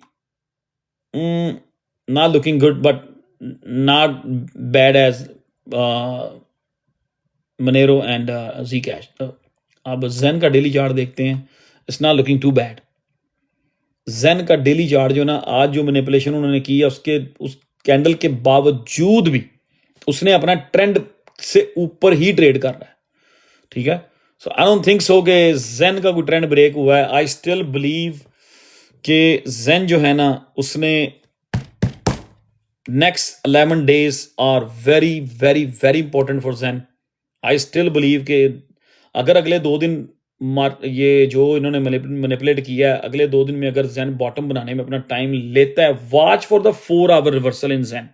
not looking good but not bad as Monero and Zcash. अब Zen का daily chart देखते हैं, it's not looking too bad. Zen का daily chart जो ना आज जो manipulation उन्होंने की है उसके उस कैंडल के बावजूद भी उसने अपना ट्रेंड से ऊपर ही ट्रेड कर रहा है, ठीक है। सो आई डोंट थिंक सो कि Zen का कोई ट्रेंड ब्रेक हुआ है। आई स्टिल बिलीव कि Zen जो है ना उसने next 11 days are very very very important for Zen। I still believe कि अगर अगले 2 दिन ये जो इन्होंने मैनिपुलेट किया है अगले 2 दिन में अगर Zen बॉटम बनाने में अपना टाइम लेता है, watch for the 4 hour reversal in Zen।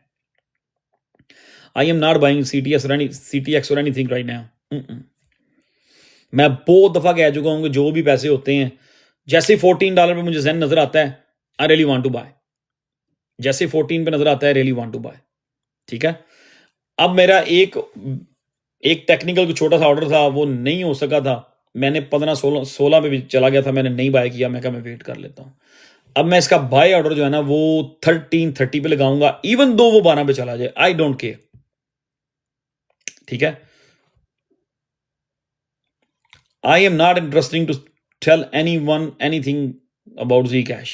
I am not buying CTX और एनीथिंग राइट नाउ। मैं बहुत दफा कह चुका हूं कि जो भी पैसे होते हैं जैसे $14 पे मुझे Zen नजर आता है I really want to buy, जैसे 14 पे नजर आता है रियली वांट टू बाय, ठीक है। अब मेरा एक टेक्निकल को छोटा सा ऑर्डर था वो नहीं हो सका था, मैंने 15-16 पे भी चला गया था, मैंने नहीं बाय किया, मैं कहा मैं वेट कर लेता हूं। अब मैं इसका बाय ऑर्डर जो है ना वो 13:30 पे लगाऊंगा, इवन दो वो 12 पे चला जाए, आई डोंट केयर, ठीक है। I am not interesting to tell anyone anything about Zcash।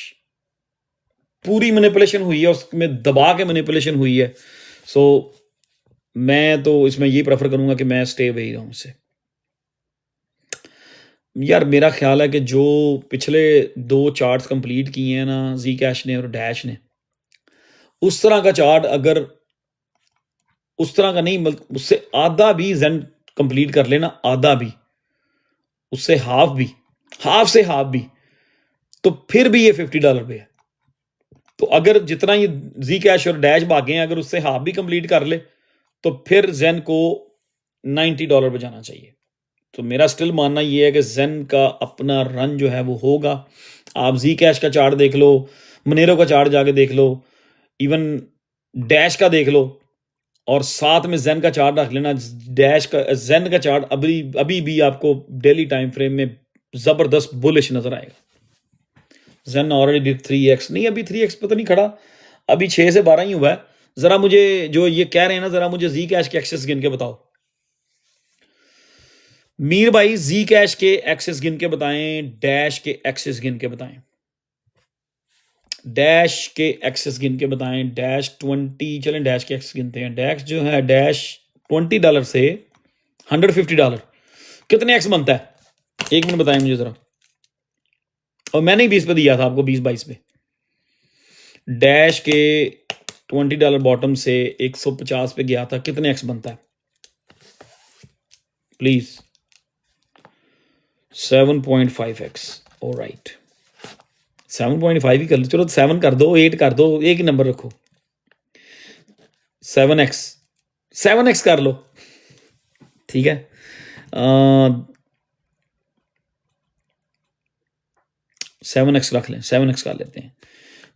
पूरी मैनिपुलेशन हुई है, उसमें दबा के मैनिपुलेशन हुई है। सो मैं तो इसमें ये प्रेफर करूंगा कि मैं स्टे अवे ही रहूं इससे। यार मेरा ख्याल है कि जो पिछले 2 चार्ट्स कंप्लीट किए हैं ना Zcash ने और डैश ने, उस तरह का चार्ट अगर उस तरह का नहीं, उससे आधा भी Zen कंप्लीट कर लेना, आधा भी, उससे हाफ से हाफ भी, तो फिर भी ये $50 पे है। तो अगर जितना ये Zcash और डैश भागे हैं अगर उससे हाफ भी कंप्लीट कर ले तो फिर Zen को $90 पे जाना चाहिए। तो मेरा स्टिल मानना ये है कि Zen का अपना रन जो है वो होगा। आप Zcash का चार्ट देख लो, Monero का चार्ट जाके देख लो, इवन डैश का देख लो, और साथ में Zen का चार्ट रख लेना। डैश का Zen का चार्ट अभी भी आपको डेली टाइम फ्रेम में जबरदस्त बुलिश नजर आएगा। Zen ऑलरेडी डिड 3x, नहीं अभी 3x पे तो नहीं खड़ा, अभी 6 से 12 ही हुआ है। जरा मुझे जो ये कह रहे हैं ना, जरा मुझे Zcash के एक्सेस गिन के बताओ मीर भाई, Zcash के एक्सेस गिन के बताएं, डैश के एक्सेस गिन के बताएं, डैश के एक्सेस गिन के बताएं। डैश 20, चलें डैश के एक्सेस गिनते हैं। डैश जो है डैश $20 से $150 कितने एक्स बनता है, 1 मिनट बताएं मुझे जरा। और मैंने ही 20 पे दिया था आपको, 20-22 पे। डैश के $20 बॉटम से 150 पे गया था, कितने एक्स बनता है प्लीज? 7.5x। ऑलराइट 7.5 ही कर लो, चलो 7 कर दो, 8 कर दो, एक ही नंबर रखो। 7x कर लो, ठीक है। 7x रख लें, 7x कर लेते हैं।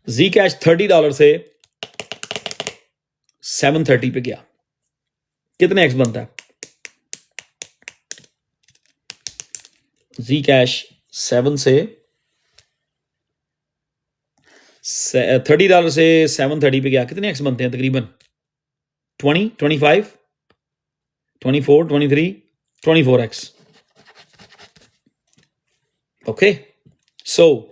Zcash $30 से 730 पे गया, कितने एक्स बनता है? Zcash 7 से $30 से 730 पे गया, कितने एक्स बनते हैं तकरीबन? 20, 25, 24, 23, 24x। ओके, सो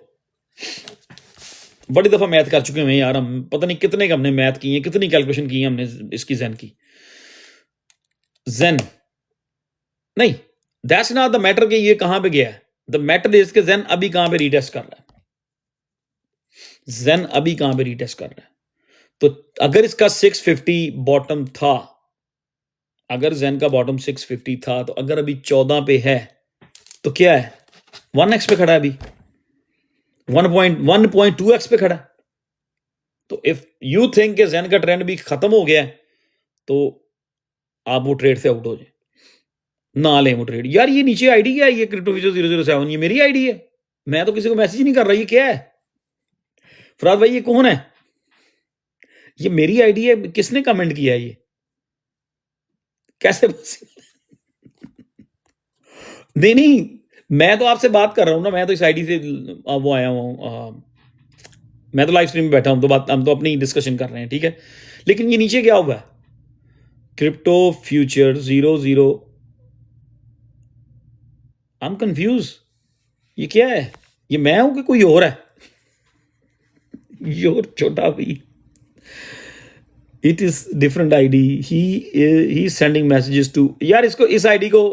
बड़ी दफा मैथ कर चुके हैं यार हम, पता नहीं कितने का हमने मैथ की है, कितनी कैलकुलेशन की है हमने इसकी Zen की। Zen नहीं, दैट्स नॉट द मैटर कि ये कहां पे गया है। द मैटर इज के Zen अभी कहां पे रीटेस्ट कर रहा है, Zen अभी कहां पे रीटेस्ट कर रहा है। तो अगर इसका 650 बॉटम था, अगर जैन का बॉटम 650 था, तो अगर अभी 14 पे है तो क्या है, 1x पे खड़ा है, अभी 1.2x पे खड़ा है। तो इफ यू थिंक कि जैन का ट्रेंड भी खत्म हो गया है, तो आप वो ट्रेड से आउट हो जाए, ना लें वो ट्रेड। यार ये नीचे आईडी क्या है, ये क्रिप्टो फ्यूचर 007, ये मेरी आईडी है, मैं तो किसी को मैसेज नहीं कर रहा, ये क्या है फराद भाई, ये कौन है, ये मेरी आईडी है, किसने कमेंट किया है, ये कैसे नहीं नहीं, मैं तो आपसे बात कर रहा हूं ना, मैं तो इस आईडी से वो आया हूं, मैं तो लाइव स्ट्रीम में बैठा हूं, तो बात हम तो अपनी डिस्कशन कर रहे हैं, ठीक है। लेकिन ये नीचे क्या हुआ है, crypto future 00, I am confuse, ये क्या है, ये मैं हूं कि कोई और है, योर छोटा भाई, it is different ID, he sending messages to, यार इसको, इस आईडी को,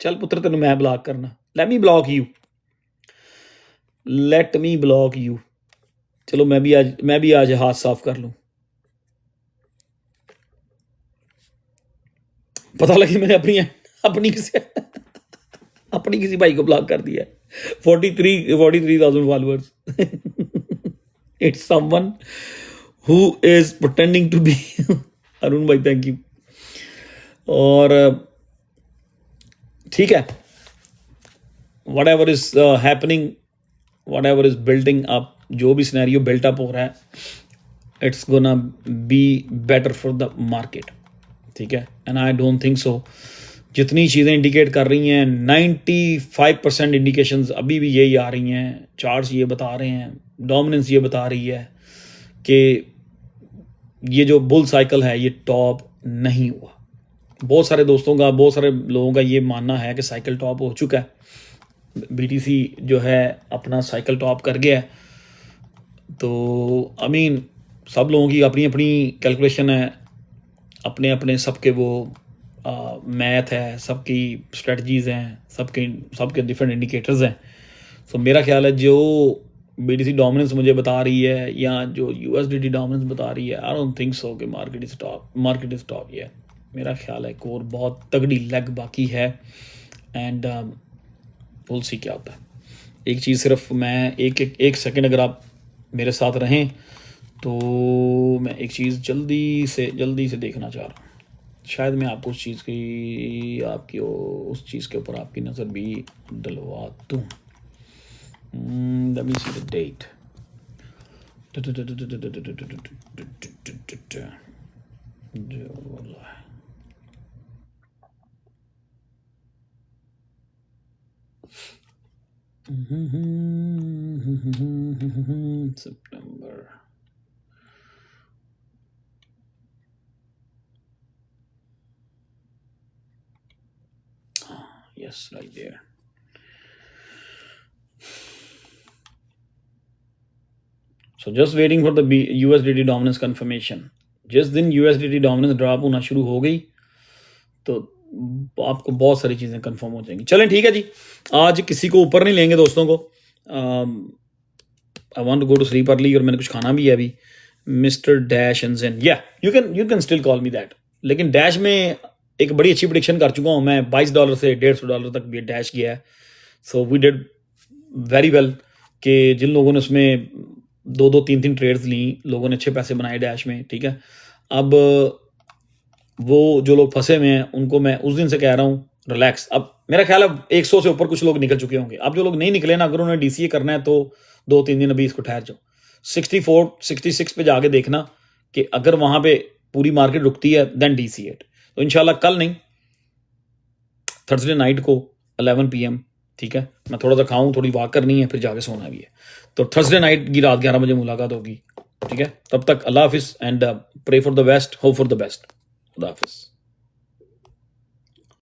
चल पुत्र तेन मैं ब्लॉक करना, let me block you, let me block you, चलो मैं भी आज हाथ साफ कर लूं, पता लगे मैंने अपनी किसी भाई को ब्लॉक कर दिया, 43,000 followers, it's someone who is pretending to be Arun भाई, थैंक यू। और ठीक है, whatever is happening, whatever is building up, जो भी सिनेरियो बिल्ट अप हो रहा है, it's gonna be better for the market, ठीक है। And I don't think so, जितनी चीज़ें इंडिकेट कर रही हैं, 95% इंडिकेशंस अभी भी यही आ रही हैं, चार्ट्स ये बता रहे हैं, डोमिनेंस ये बता रही है कि ये जो बुल साइकिल है ये टॉप नहीं हुआ। बहुत सारे दोस्तों का, बहुत सारे लोगों का ये मानना है कि साइकिल टॉप हो चुका है, बीटीसी जो है अपना साइकिल टॉप कर गया है। तो आई मीन सब लोगों की अपनी अपनी कैलकुलेशन है, अपने अपने सबके वो मैथ है, सबकी स्ट्रेटजीज़ हैं, सबके डिफरेंट इंडिकेटर्स हैं। सो मेरा ख्याल है जो बीटीसी डोमिनेंस मुझे बता रही है, या जो यूएसडीटी डोमिनेंस बता रही है, आई डोंट थिंक सो कि मार्केट इज टॉप ये, मेरा ख्याल है एक और बहुत तगड़ी लेग बाकी है, एंड विल सी क्या होता है। एक चीज़ सिर्फ मैं एक सेकंड अगर आप मेरे साथ रहें, तो मैं एक चीज़ जल्दी से देखना चाह रहा हूँ, शायद मैं आपको उस चीज़ की, आपकी उस चीज़ के ऊपर आपकी नज़र भी डलवा दूँ। Let me see the date. September. Yes, right there. So just waiting for the USDT dominance confirmation. जिस दिन USDT dominance ड्रॉप होना शुरू हो गई, तो आपको बहुत सारी चीज़ें कंफर्म हो जाएंगी। चलें ठीक है जी, आज किसी को ऊपर नहीं लेंगे दोस्तों को, I want to go to sleep early, और मैंने कुछ खाना भी है अभी। मिस्टर डैश एंड जेन, या you can still call me that. लेकिन डैश में एक बड़ी अच्छी प्रेडिक्शन कर चुका हूँ मैं, $22 से $150 तक भी डैश गया है। So we did very well, कि जिन लोगों ने उसमें 2-3 ट्रेड्स ली, लोगों ने अच्छे पैसे बनाए डैश में, ठीक है। अब वो जो लोग फंसे हुए हैं उनको मैं उस दिन से कह रहा हूँ रिलैक्स। अब मेरा ख्याल है 100 से ऊपर कुछ लोग निकल चुके होंगे। अब जो लोग नहीं निकले ना, अगर उन्हें डीसीए करना है तो 2-3 दिन अभी इसको ठहर जाओ, 64-66 पे जाके देखना कि अगर वहां पे पूरी मार्केट रुकती है देन डीसीए। तो इंशाल्लाह कल नहीं, थर्सडे नाइट को 11 PM, ठीक है। मैं थोड़ा सा खाऊं, थोड़ी वॉक करनी है, फिर जाके सोना भी है। तो थर्सडे नाइट की रात 11 बजे मुलाकात होगी, ठीक है। तब तक अल्लाह हाफिज़, and pray for the best, hope for the best. खुदा हाफिज़।